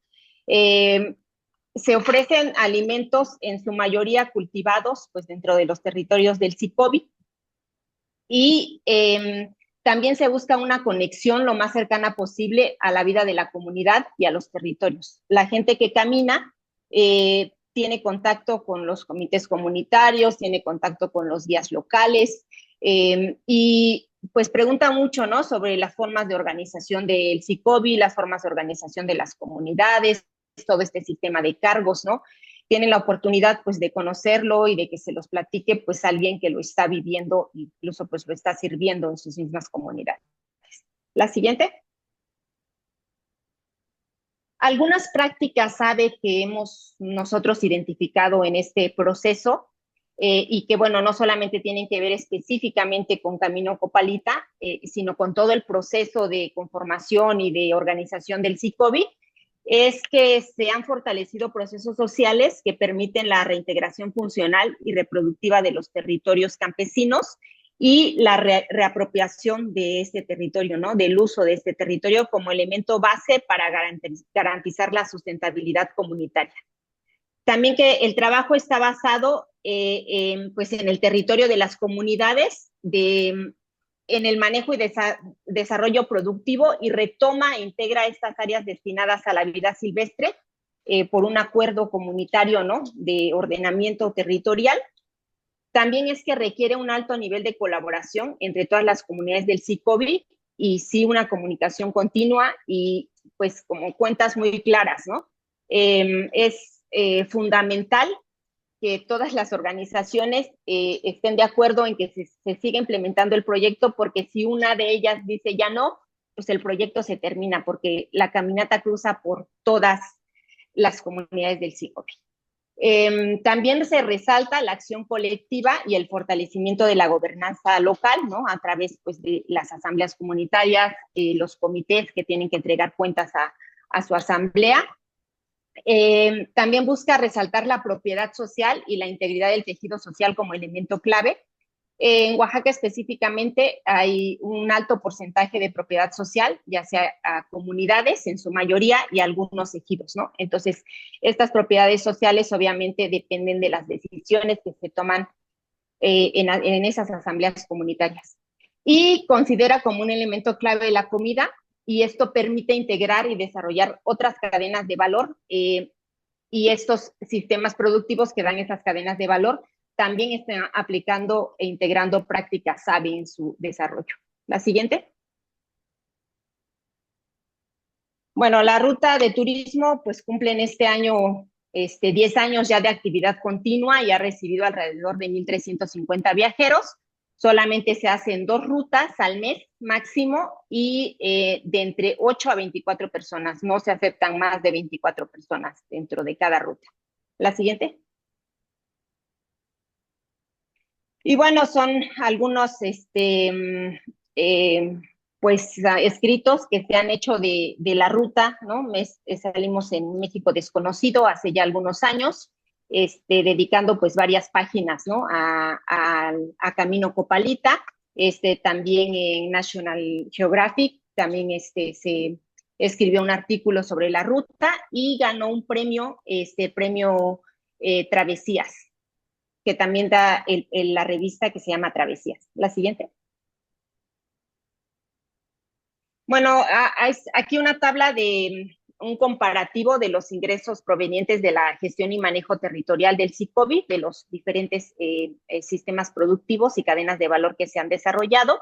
Se ofrecen alimentos en su mayoría cultivados pues dentro de los territorios del SICOBI, y también se busca una conexión lo más cercana posible a la vida de la comunidad y a los territorios. La gente que camina tiene contacto con los comités comunitarios, tiene contacto con los guías locales, y pues pregunta mucho, ¿no? Sobre las formas de organización del SICOBI, las formas de organización de las comunidades, todo este sistema de cargos, ¿no? Tienen la oportunidad pues de conocerlo y de que se los platique pues alguien que lo está viviendo, incluso pues lo está sirviendo en sus mismas comunidades. La siguiente. Algunas prácticas sabe que hemos nosotros identificado en este proceso, y que bueno, no solamente tienen que ver específicamente con Camino Copalita, sino con todo el proceso de conformación y de organización del SICOBI, es que se han fortalecido procesos sociales que permiten la reintegración funcional y reproductiva de los territorios campesinos y la reapropiación de este territorio, ¿no? Del uso de este territorio como elemento base para garantizar la sustentabilidad comunitaria. También que el trabajo está basado pues en el territorio de las comunidades, en el manejo y desarrollo productivo, y retoma e integra estas áreas destinadas a la vida silvestre por un acuerdo comunitario, ¿no? De ordenamiento territorial. También es que requiere un alto nivel de colaboración entre todas las comunidades del SICOBI, y sí una comunicación continua y pues como cuentas muy claras, ¿no? Es fundamental que todas las organizaciones estén de acuerdo en que se siga implementando el proyecto, porque si una de ellas dice ya no, pues el proyecto se termina, porque la caminata cruza por todas las comunidades del SICOBI. También se resalta la acción colectiva y el fortalecimiento de la gobernanza local, ¿no? A través pues, de las asambleas comunitarias, los comités que tienen que entregar cuentas a su asamblea. También busca resaltar la propiedad social y la integridad del tejido social como elemento clave. En Oaxaca específicamente hay un alto porcentaje de propiedad social, ya sea a comunidades en su mayoría y algunos ejidos, ¿no? Entonces, estas propiedades sociales obviamente dependen de las decisiones que se toman en esas asambleas comunitarias. Y considera como un elemento clave la comida y esto permite integrar y desarrollar otras cadenas de valor y estos sistemas productivos que dan esas cadenas de valor también están aplicando e integrando prácticas SABI en su desarrollo. La siguiente. Bueno, la ruta de turismo pues cumple en este año 10 años ya de actividad continua y ha recibido alrededor de 1,350 viajeros. Solamente se hacen 2 rutas al mes máximo y de entre 8 a 24 personas. No se aceptan más de 24 personas dentro de cada ruta. La siguiente. Y bueno, son algunos pues escritos que se han hecho de la ruta, ¿no? Salimos en México Desconocido hace ya algunos años, dedicando pues varias páginas, ¿no? A Camino Copalita, también en National Geographic, también se escribió un artículo sobre la ruta y ganó un premio, premio Travesías, que también da la revista que se llama Travesías. La siguiente. Bueno, aquí una tabla de un comparativo de los ingresos provenientes de la gestión y manejo territorial del SICOBI, de los diferentes sistemas productivos y cadenas de valor que se han desarrollado,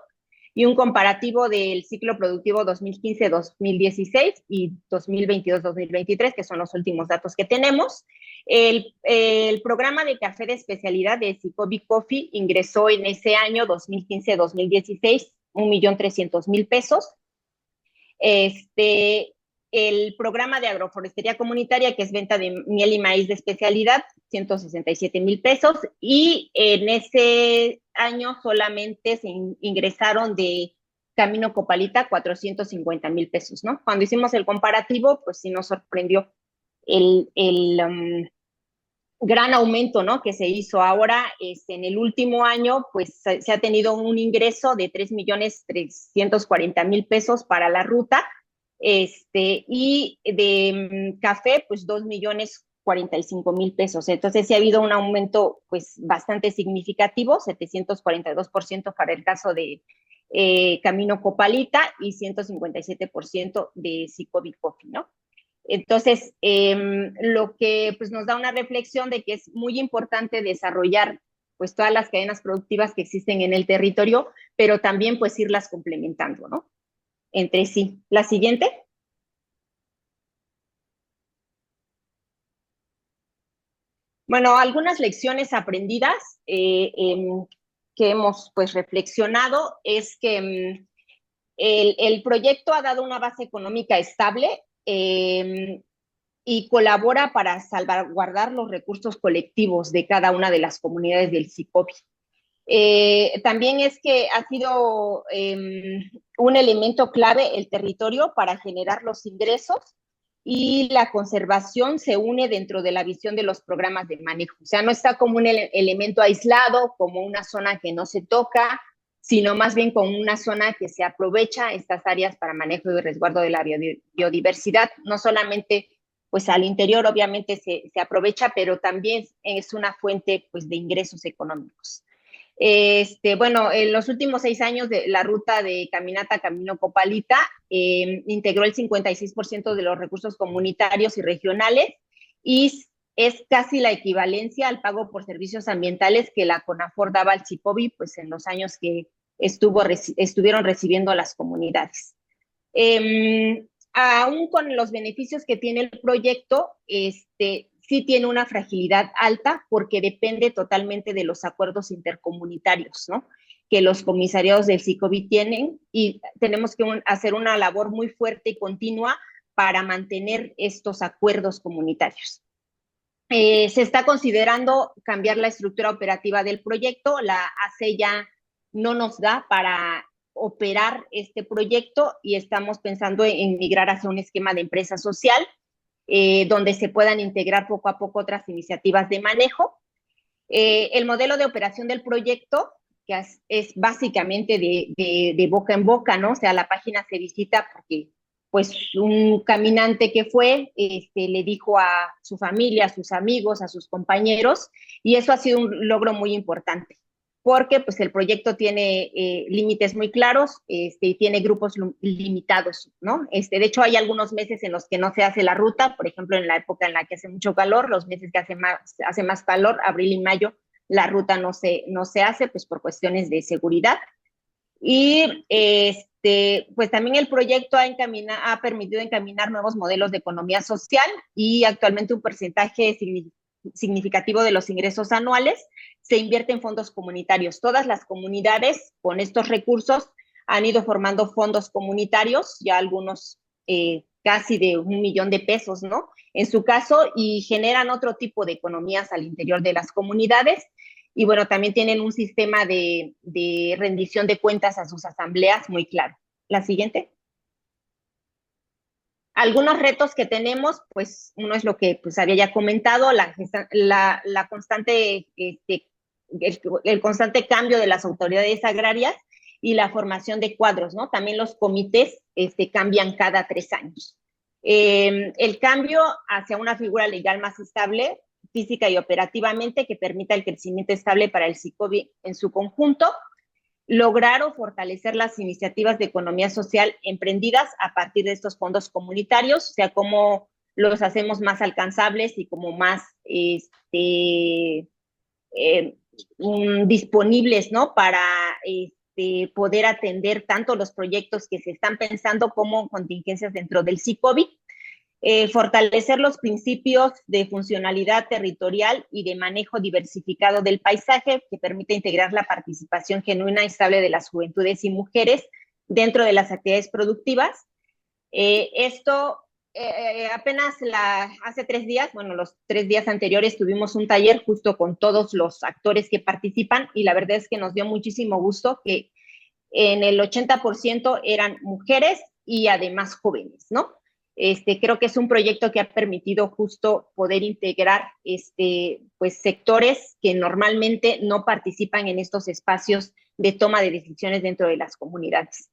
y un comparativo del ciclo productivo 2015-2016 y 2022-2023, que son los últimos datos que tenemos. El programa de café de especialidad de SICOBI Coffee ingresó en ese año 2015-2016 1,300,000 pesos. El programa de agroforestería comunitaria, que es venta de miel y maíz de especialidad, 167,000 pesos, y en ese año solamente se ingresaron de Camino Copalita 450,000 pesos, ¿no? Cuando hicimos el comparativo, pues sí nos sorprendió el gran aumento, ¿no? Que se hizo ahora, en el último año, pues se ha tenido un ingreso de 3,340,000 pesos para la ruta, y de café, pues 2,045,000 pesos. Entonces sí ha habido un aumento, pues bastante significativo, 742% para el caso de Camino Copalita y 157% de SICOBI Coffee, ¿no? Entonces, lo que pues, nos da una reflexión de que es muy importante desarrollar pues todas las cadenas productivas que existen en el territorio, pero también pues irlas complementando, ¿no? Entre sí. La siguiente. Bueno, algunas lecciones aprendidas que hemos pues reflexionado es que el proyecto ha dado una base económica estable y colabora para salvaguardar los recursos colectivos de cada una de las comunidades del SICOBI. También es que ha sido un elemento clave el territorio para generar los ingresos y la conservación se une dentro de la visión de los programas de manejo. O sea, no está como un elemento aislado, como una zona que no se toca, sino más bien como una zona que se aprovecha estas áreas para manejo y resguardo de la biodiversidad, no solamente pues al interior obviamente se aprovecha, pero también es una fuente pues de ingresos económicos. Bueno, en los últimos 6 años de la ruta de caminata Camino Copalita integró el 56% de los recursos comunitarios y regionales y es casi la equivalencia al pago por servicios ambientales que la CONAFOR daba al SICOBI pues en los años que estuvieron recibiendo las comunidades. Aún con los beneficios que tiene el proyecto, sí tiene una fragilidad alta porque depende totalmente de los acuerdos intercomunitarios, ¿no? Que los comisariados del SICOBI tienen y tenemos que hacer una labor muy fuerte y continua para mantener estos acuerdos comunitarios. Se está considerando cambiar la estructura operativa del proyecto, la AC ya no nos da para operar este proyecto y estamos pensando en migrar hacia un esquema de empresa social donde se puedan integrar poco a poco otras iniciativas de manejo. El modelo de operación del proyecto, que es básicamente de boca en boca, ¿no? O sea, la página se visita porque pues un caminante que fue, le dijo a su familia, a sus amigos, a sus compañeros, y eso ha sido un logro muy importante. porque pues el proyecto tiene límites muy claros y tiene grupos limitados, ¿no? De hecho, hay algunos meses en los que no se hace la ruta, por ejemplo, en la época en la que hace mucho calor, los meses que hace más calor, abril y mayo, la ruta no se hace, pues por cuestiones de seguridad. Y pues también el proyecto ha permitido encaminar nuevos modelos de economía social y actualmente un porcentaje significativo de los ingresos anuales se invierte en fondos comunitarios. Todas las comunidades con estos recursos han ido formando fondos comunitarios, ya algunos casi de 1 millón de pesos, ¿no? En su caso, y generan otro tipo de economías al interior de las comunidades. Y bueno, también tienen un sistema de rendición de cuentas a sus asambleas muy claro. La siguiente. Algunos retos que tenemos, pues uno es lo que pues había ya comentado, la constante, el constante cambio de las autoridades agrarias y la formación de cuadros, ¿no? También los comités cambian cada 3 años. El cambio hacia una figura legal más estable, física y operativamente, que permita el crecimiento estable para el SICOBI en su conjunto, lograr o fortalecer las iniciativas de economía social emprendidas a partir de estos fondos comunitarios, o sea, cómo los hacemos más alcanzables y como más disponibles, ¿no? Para poder atender tanto los proyectos que se están pensando como contingencias dentro del SICOBI. Fortalecer los principios de funcionalidad territorial y de manejo diversificado del paisaje que permite integrar la participación genuina y estable de las juventudes y mujeres dentro de las actividades productivas. Esto apenas hace 3 días, bueno, los 3 días anteriores tuvimos un taller justo con todos los actores que participan y la verdad es que nos dio muchísimo gusto que en el 80% eran mujeres y además jóvenes, ¿no? Creo que es un proyecto que ha permitido justo poder integrar pues sectores que normalmente no participan en estos espacios de toma de decisiones dentro de las comunidades.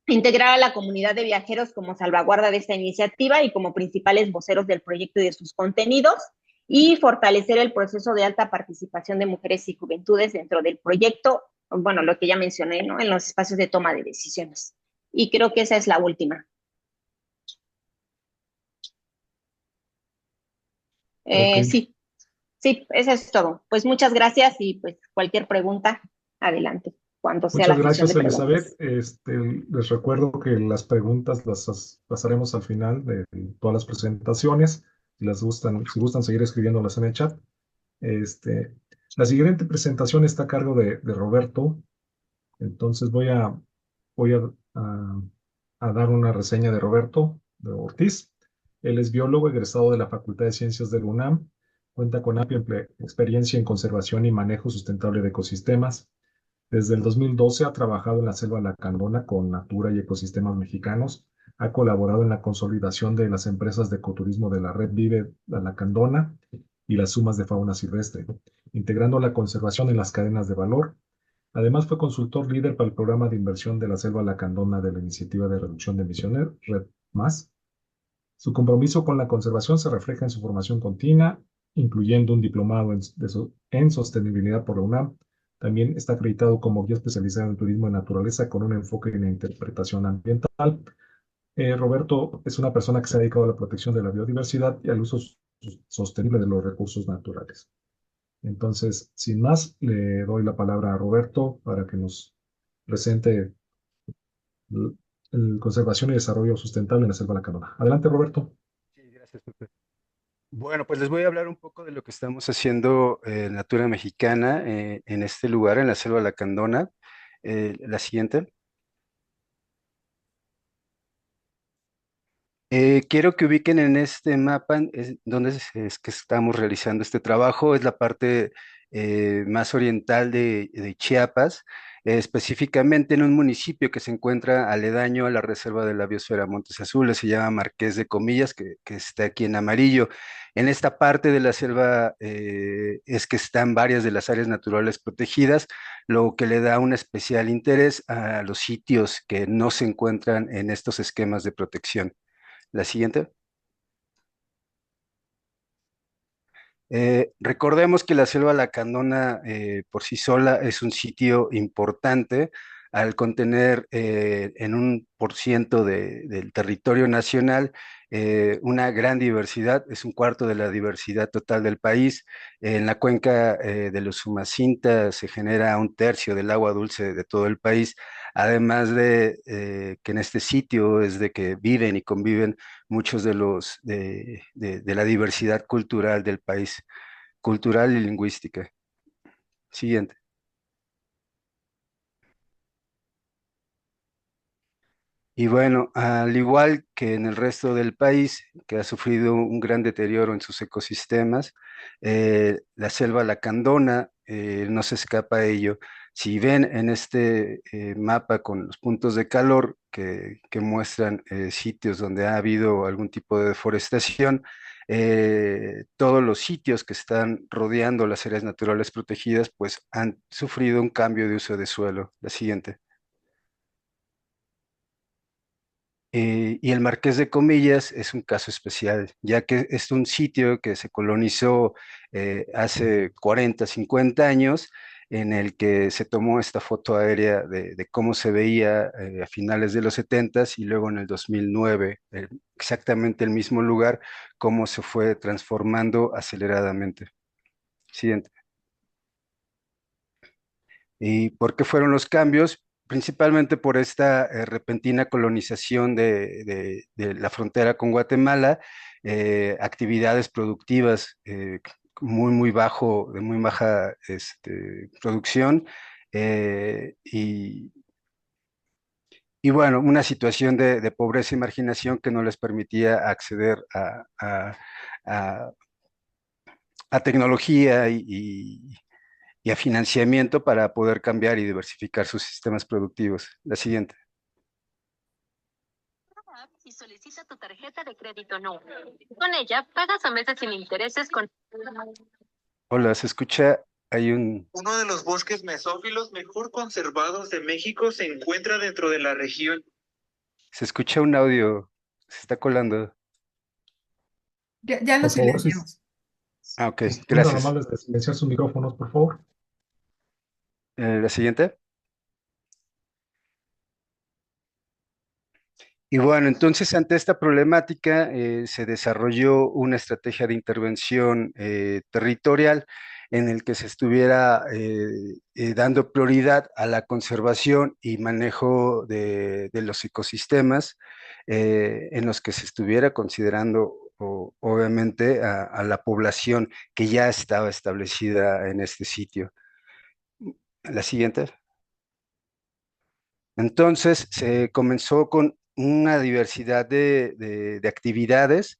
Integrar a la comunidad de viajeros como salvaguarda de esta iniciativa y como principales voceros del proyecto y de sus contenidos, y fortalecer el proceso de alta participación de mujeres y juventudes dentro del proyecto, bueno, lo que ya mencioné, ¿no? En los espacios de toma de decisiones. Y creo que esa es la última. Ok. Sí, eso es todo. Pues muchas gracias y pues cualquier pregunta, adelante, cuando sea Muchas la sesión de gracias, preguntas. Elizabeth. Les recuerdo que las preguntas las haremos al final de todas las presentaciones. Si gustan seguir escribiéndolas en el chat. Este, la siguiente presentación está a cargo de Roberto. Entonces voy a dar una reseña de Roberto de Ortiz. Él es biólogo egresado de la Facultad de Ciencias de la UNAM. Cuenta con amplia experiencia en conservación y manejo sustentable de ecosistemas. Desde el 2012 ha trabajado en la selva lacandona con Natura y Ecosistemas Mexicanos. Ha colaborado en la consolidación de las empresas de ecoturismo de la Red Vive la Lacandona y las sumas de fauna silvestre, integrando la conservación en las cadenas de valor. Además, fue consultor líder para el programa de inversión de la selva lacandona de la Iniciativa de Reducción de Emisiones, Red Más. Su compromiso con la conservación se refleja en su formación continua, incluyendo un diplomado en sostenibilidad por la UNAM. También está acreditado como guía especializado en turismo de naturaleza con un enfoque en la interpretación ambiental. Roberto es una persona que se ha dedicado a la protección de la biodiversidad y al uso sostenible de los recursos naturales. Entonces, sin más, le doy la palabra a Roberto para que nos presente conservación y desarrollo sustentable en la selva lacandona. Adelante, Roberto. Sí, gracias, Pepe. Bueno, pues les voy a hablar un poco de lo que estamos haciendo en Natura Mexicana, en este lugar, en la selva lacandona. La siguiente. Quiero que ubiquen en este mapa donde es que estamos realizando este trabajo. Es la parte más oriental de Chiapas, específicamente en un municipio que se encuentra aledaño a la Reserva de la Biosfera Montes Azules, se llama Marqués de Comillas, que está aquí en amarillo. En esta parte de la selva es que están varias de las áreas naturales protegidas, lo que le da un especial interés a los sitios que no se encuentran en estos esquemas de protección. La siguiente. Recordemos que la selva lacandona por sí sola es un sitio importante al contener en un por ciento del territorio nacional una gran diversidad, es un cuarto de la diversidad total del país. En la cuenca del Usumacinta se genera un tercio del agua dulce de todo el país, además de que en este sitio es de que viven y conviven muchos de la diversidad cultural del país, cultural y lingüística. Siguiente. Y bueno, al igual que en el resto del país, que ha sufrido un gran deterioro en sus ecosistemas, la selva lacandona no se escapa a ello. Si ven en este mapa con los puntos de calor que muestran sitios donde ha habido algún tipo de deforestación, todos los sitios que están rodeando las áreas naturales protegidas, pues han sufrido un cambio de uso de suelo. La siguiente. Y el Marqués de Comillas es un caso especial, ya que es un sitio que se colonizó hace 40, 50 años, en el que se tomó esta foto aérea de cómo se veía a finales de los 70 y luego en el 2009, exactamente el mismo lugar, cómo se fue transformando aceleradamente. Siguiente. ¿Y por qué fueron los cambios? Principalmente por esta repentina colonización de la frontera con Guatemala, actividades productivas muy bajo, de muy baja producción, y bueno, una situación de pobreza y marginación que no les permitía acceder a- a tecnología y a financiamiento para poder cambiar y diversificar sus sistemas productivos. La siguiente. Y solicita tu tarjeta de crédito No. Con ella pagas a meses sin intereses con... Hola, ¿se escucha? Hay un... Uno de los bosques mesófilos mejor conservados de México se encuentra dentro de la región. Se escucha un audio, se está colando. Ya lo Por favor, si, silenciamos. Ah, ok, si son tan gracias. amables de silenciar sus micrófonos, por favor. La siguiente. Y bueno, entonces ante esta problemática se desarrolló una estrategia de intervención territorial en el que se estuviera dando prioridad a la conservación y manejo de los ecosistemas, en los que se estuviera considerando obviamente a la población que ya estaba establecida en este sitio. La siguiente. Entonces se comenzó con una diversidad de actividades,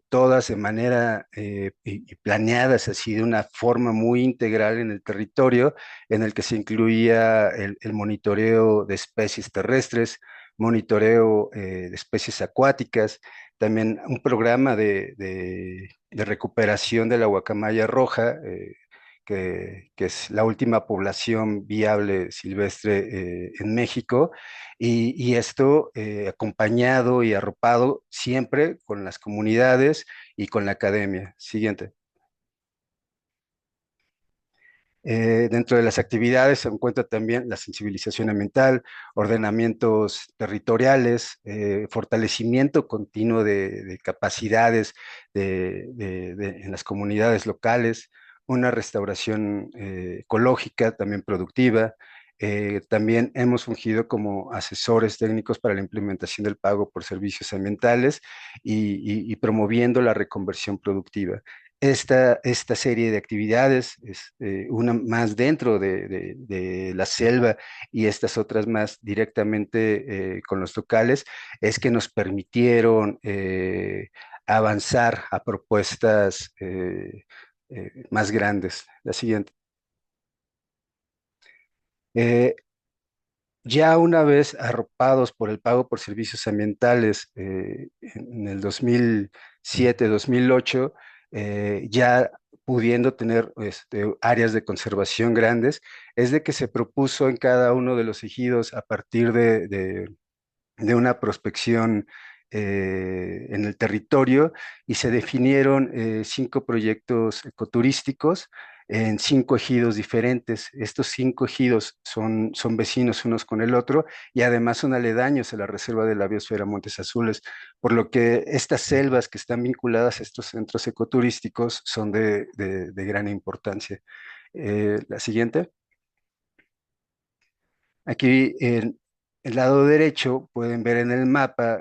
todas de manera y planeadas así de una forma muy integral en el territorio, en el que se incluía el monitoreo de especies terrestres, monitoreo de especies acuáticas, también un programa de recuperación de la guacamaya roja, que es la última población viable silvestre en México, y esto acompañado y arropado siempre con las comunidades y con la academia. Siguiente. Dentro de las actividades se encuentra también la sensibilización ambiental, ordenamientos territoriales, fortalecimiento continuo de capacidades en las comunidades locales, una restauración ecológica también productiva. También hemos fungido como asesores técnicos para la implementación del pago por servicios ambientales y promoviendo la reconversión productiva. Esta serie de actividades, una más dentro de la selva y estas otras más directamente con los locales, es que nos permitieron avanzar a propuestas más grandes. La siguiente. Eh, Ya una vez arropados por el pago por servicios ambientales en el 2007, 2008, ya pudiendo tener áreas de conservación grandes, es de que se propuso en cada uno de los ejidos a partir de una prospección en el territorio y se definieron 5 proyectos ecoturísticos en 5 ejidos diferentes. Estos 5 ejidos son vecinos unos con el otro y además son aledaños a la Reserva de la Biosfera Montes Azules, por lo que estas selvas que están vinculadas a estos centros ecoturísticos son de gran importancia. La siguiente. Aquí en el lado derecho pueden ver en el mapa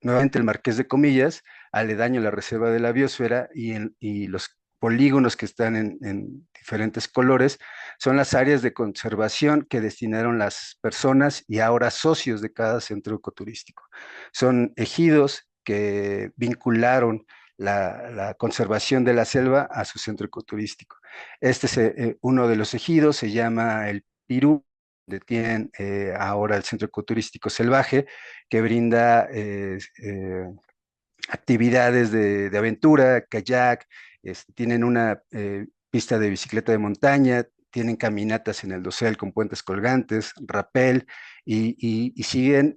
nuevamente el Marqués de Comillas, aledaño a la Reserva de la Biosfera y los polígonos que están en diferentes colores son las áreas de conservación que destinaron las personas y ahora socios de cada centro ecoturístico. Son ejidos que vincularon la conservación de la selva a su centro ecoturístico. Este es uno de los ejidos, se llama el Pirú, donde tienen ahora el centro ecoturístico Selvaje, que brinda actividades de aventura, kayak, tienen una pista de bicicleta de montaña, tienen caminatas en el dosel con puentes colgantes, rapel, y siguen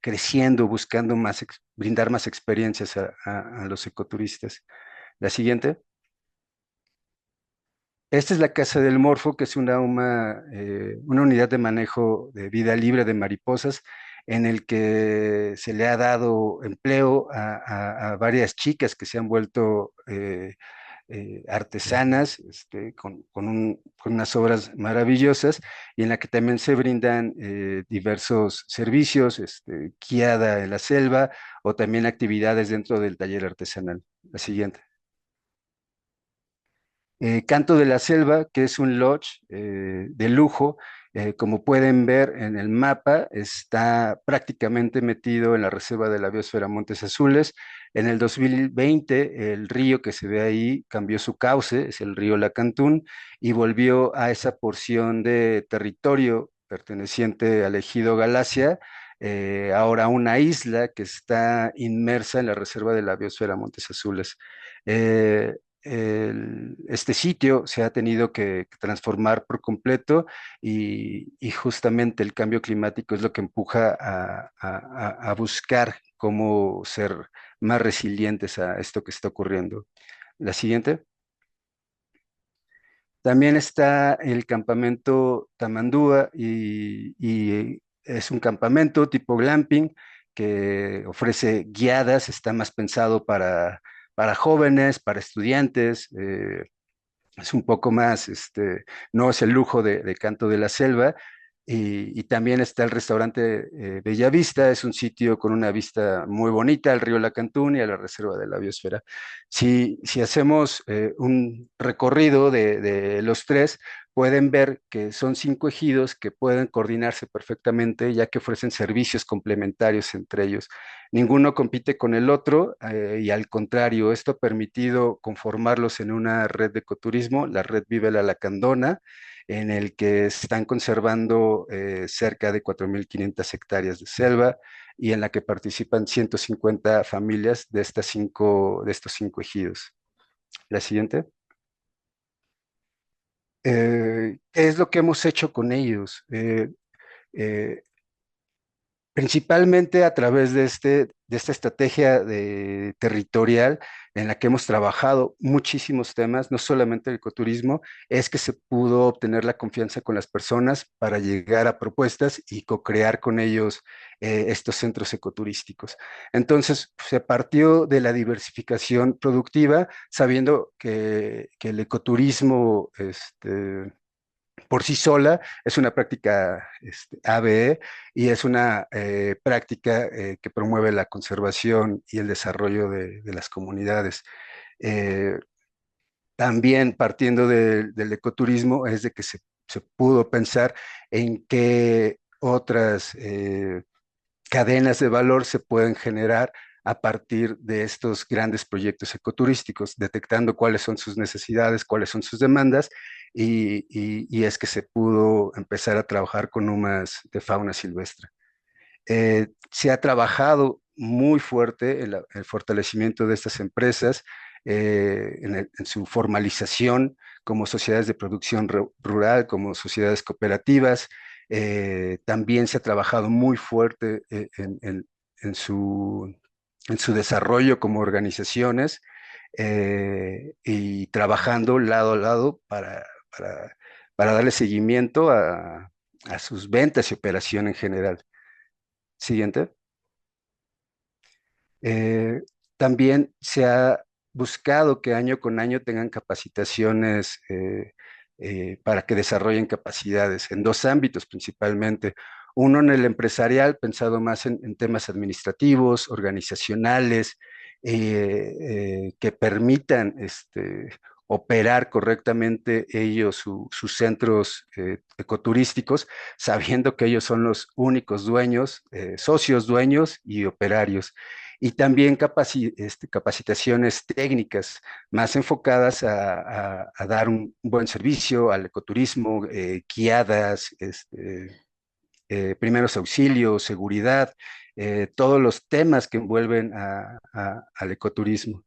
creciendo, buscando brindar más experiencias a los ecoturistas. La siguiente. Esta es la Casa del Morfo, que es una unidad de manejo de vida libre de mariposas, en el que se le ha dado empleo a varias chicas que se han vuelto artesanas, con unas obras maravillosas, y en la que también se brindan diversos servicios, guiada en la selva, o también actividades dentro del taller artesanal. La siguiente. Canto de la Selva, que es un lodge de lujo. Como pueden ver en el mapa, está prácticamente metido en la Reserva de la Biosfera Montes Azules. En el 2020, el río que se ve ahí cambió su cauce, es el río Lacantún, y volvió a esa porción de territorio perteneciente al ejido Galacia, ahora una isla que está inmersa en la Reserva de la Biosfera Montes Azules. Eh, este sitio se ha tenido que transformar por completo y justamente el cambio climático es lo que empuja a buscar cómo ser más resilientes a esto que está ocurriendo. La siguiente. También está el campamento Tamandúa y es un campamento tipo glamping que ofrece guiadas, está más pensado para jóvenes, para estudiantes, es un poco más, no es el lujo de Canto de la Selva. Y también está el restaurante Bellavista, es un sitio con una vista muy bonita al río Lacantún y a la Reserva de la Biosfera. Si hacemos un recorrido de los tres, pueden ver que son 5 ejidos que pueden coordinarse perfectamente, ya que ofrecen servicios complementarios entre ellos. Ninguno compite con el otro y al contrario, esto ha permitido conformarlos en una red de ecoturismo, la red Vive la Lacandona, en el que se están conservando cerca de 4.500 hectáreas de selva y en la que participan 150 familias de estos 5 ejidos. La siguiente. ¿Qué es lo que hemos hecho con ellos? Principalmente a través de esta estrategia territorial en la que hemos trabajado muchísimos temas, no solamente el ecoturismo, es que se pudo obtener la confianza con las personas para llegar a propuestas y co-crear con ellos estos centros ecoturísticos. Entonces, se partió de la diversificación productiva, sabiendo que el ecoturismo, por sí sola es una práctica ABE y es una práctica que promueve la conservación y el desarrollo de las comunidades. Eh, También partiendo del ecoturismo es de que se pudo pensar en qué otras cadenas de valor se pueden generar a partir de estos grandes proyectos ecoturísticos, detectando cuáles son sus necesidades, cuáles son sus demandas, y es que se pudo empezar a trabajar con UMAS de fauna silvestre. Se ha trabajado muy fuerte en el fortalecimiento de estas empresas, en su formalización como sociedades de producción rural, como sociedades cooperativas, También se ha trabajado muy fuerte en en su desarrollo como organizaciones y trabajando lado a lado para darle seguimiento a sus ventas y operación en general. Siguiente. Eh, También se ha buscado que año con año tengan capacitaciones para que desarrollen capacidades en dos ámbitos principalmente. Uno en el empresarial, pensado más en temas administrativos, organizacionales, que permitan operar correctamente ellos sus centros ecoturísticos, sabiendo que ellos son los únicos dueños, socios dueños y operarios y también capacitaciones técnicas más enfocadas a dar un buen servicio al ecoturismo, guiadas, primeros auxilios, seguridad, todos los temas que envuelven al ecoturismo.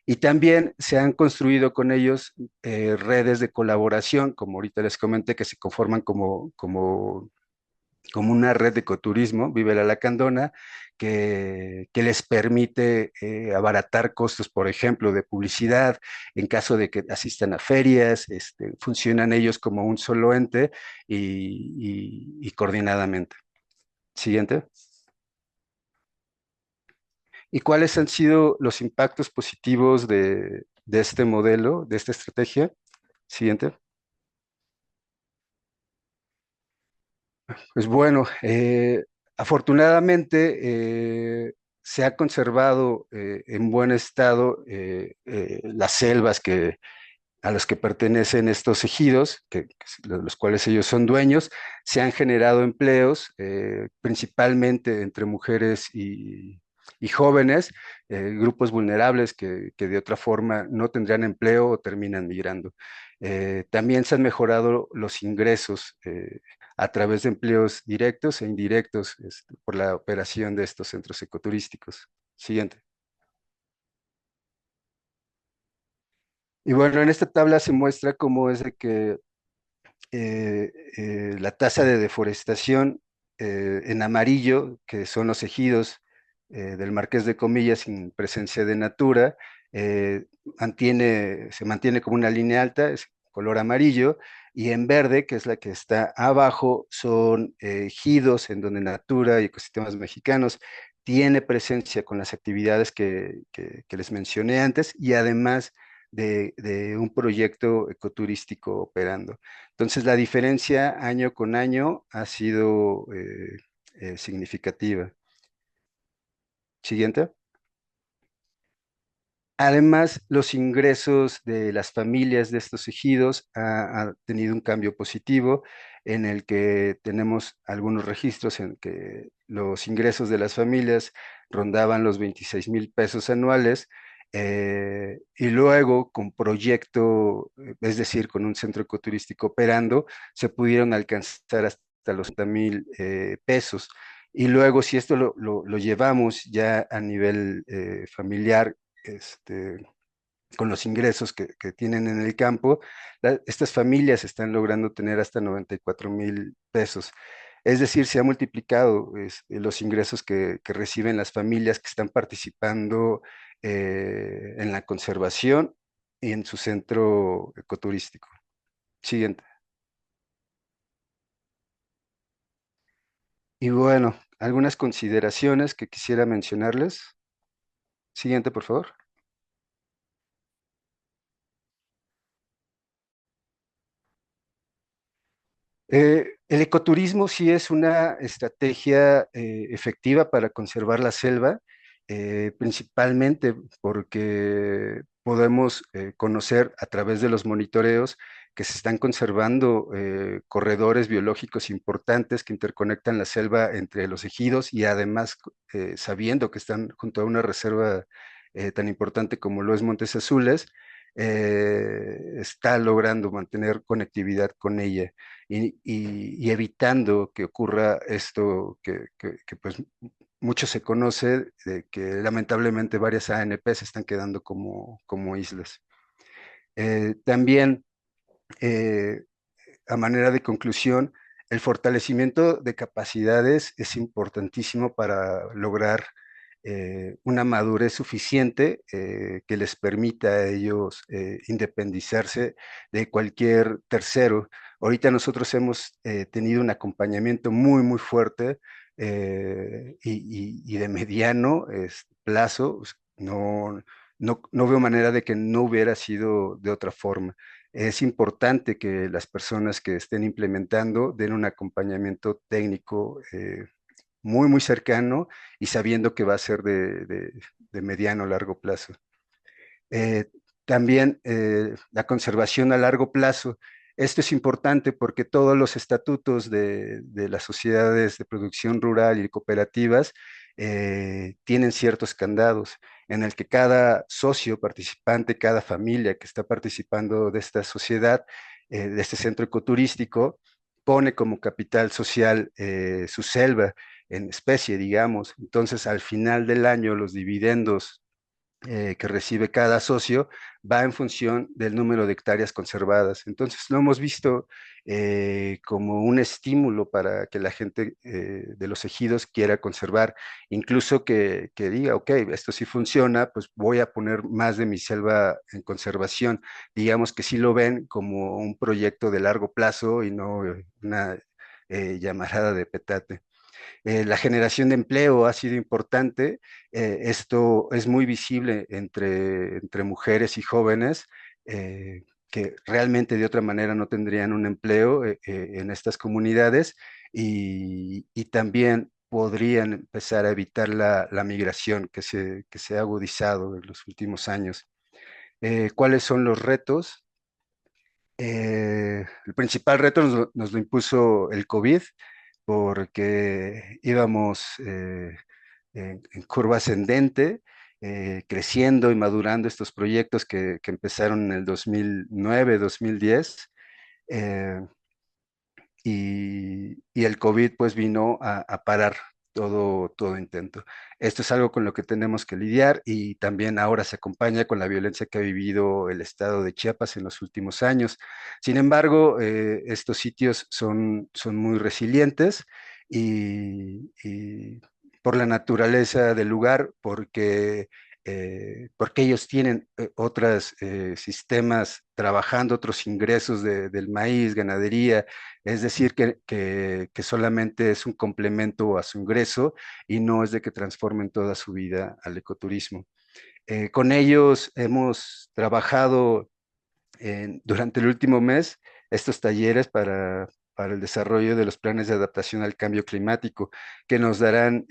Y también se han construido con ellos redes de colaboración, como ahorita les comenté, que se conforman como una red de ecoturismo, Vive la Lacandona, que les permite abaratar costos, por ejemplo, de publicidad, en caso de que asistan a ferias, funcionan ellos como un solo ente y coordinadamente. Siguiente. ¿Y cuáles han sido los impactos positivos de este modelo, de esta estrategia? Siguiente. Pues bueno, afortunadamente se ha conservado en buen estado las selvas a los que pertenecen estos ejidos, los cuales ellos son dueños. Se han generado empleos, principalmente entre mujeres y jóvenes, grupos vulnerables que de otra forma no tendrían empleo o terminan migrando. También se han mejorado los ingresos a través de empleos directos e indirectos por la operación de estos centros ecoturísticos. Siguiente. Y bueno, en esta tabla se muestra cómo es de que la tasa de deforestación en amarillo, que son los ejidos del Marqués de Comillas sin presencia de natura, se mantiene como una línea alta, es color amarillo, y en verde, que es la que está abajo, son ejidos en donde natura y ecosistemas mexicanos tiene presencia con las actividades que les mencioné antes y además de un proyecto ecoturístico operando. Entonces, la diferencia año con año ha sido significativa. Siguiente. Además, los ingresos de las familias de estos ejidos ha tenido un cambio positivo en el que tenemos algunos registros en que los ingresos de las familias rondaban los 26,000 pesos anuales y luego con proyecto, es decir, con un centro ecoturístico operando, se pudieron alcanzar hasta los 30,000 pesos. Y luego, si esto lo llevamos ya a nivel familiar, con los ingresos que tienen en el campo, estas familias están logrando tener hasta 94,000 pesos. Es decir, se ha multiplicado los ingresos que reciben las familias que están participando en la conservación y en su centro ecoturístico. Siguiente. Y bueno, algunas consideraciones que quisiera mencionarles. Siguiente, por favor. El ecoturismo sí es una estrategia efectiva para conservar la selva, principalmente porque podemos conocer a través de los monitoreos que se están conservando corredores biológicos importantes que interconectan la selva entre los ejidos y además sabiendo que están junto a una reserva tan importante como lo es Montes Azules, está logrando mantener conectividad con ella y evitando que ocurra esto que, pues mucho se conoce de que lamentablemente varias ANP se están quedando como islas. También, a manera de conclusión, el fortalecimiento de capacidades es importantísimo para lograr una madurez suficiente que les permita a ellos independizarse de cualquier tercero. Ahorita nosotros hemos tenido un acompañamiento muy, muy fuerte y de mediano plazo. No veo manera de que no hubiera sido de otra forma. Es importante que las personas que estén implementando den un acompañamiento técnico muy, muy cercano y sabiendo que va a ser de mediano a largo plazo. Eh, También la conservación a largo plazo. Esto es importante porque todos los estatutos de las sociedades de producción rural y cooperativas tienen ciertos candados en el que cada socio participante, cada familia que está participando de esta sociedad, de este centro ecoturístico, pone como capital social su selva en especie, digamos. Entonces, al final del año, los dividendos que recibe cada socio va en función del número de hectáreas conservadas. Entonces, lo hemos visto como un estímulo para que la gente de los ejidos quiera conservar, incluso que diga, ok, esto sí funciona, pues voy a poner más de mi selva en conservación. Digamos que sí lo ven como un proyecto de largo plazo y no una llamarada de petate. La generación de empleo ha sido importante. Esto es muy visible entre mujeres y jóvenes que realmente de otra manera no tendrían un empleo en estas comunidades y también podrían empezar a evitar la migración que se ha agudizado en los últimos años. ¿Cuáles son los retos? El principal reto nos lo impuso el COVID, porque íbamos en curva ascendente, creciendo y madurando estos proyectos que empezaron en el 2009, 2010, eh, y el COVID pues vino a parar todo intento. Esto es algo con lo que tenemos que lidiar y también ahora se acompaña con la violencia que ha vivido el estado de Chiapas en los últimos años. Sin embargo, estos sitios son muy resilientes y por la naturaleza del lugar, porque ellos tienen otros sistemas trabajando, otros ingresos del maíz, ganadería, es decir, que solamente es un complemento a su ingreso y no es de que transformen toda su vida al ecoturismo. Con ellos hemos trabajado durante el último mes estos talleres para el desarrollo de los planes de adaptación al cambio climático, que nos darán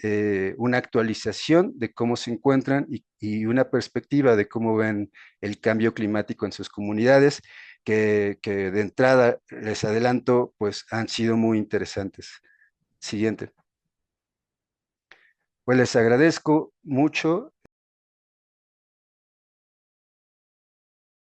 una actualización de cómo se encuentran y una perspectiva de cómo ven el cambio climático en sus comunidades, que de entrada, les adelanto, pues han sido muy interesantes. Siguiente. Pues les agradezco mucho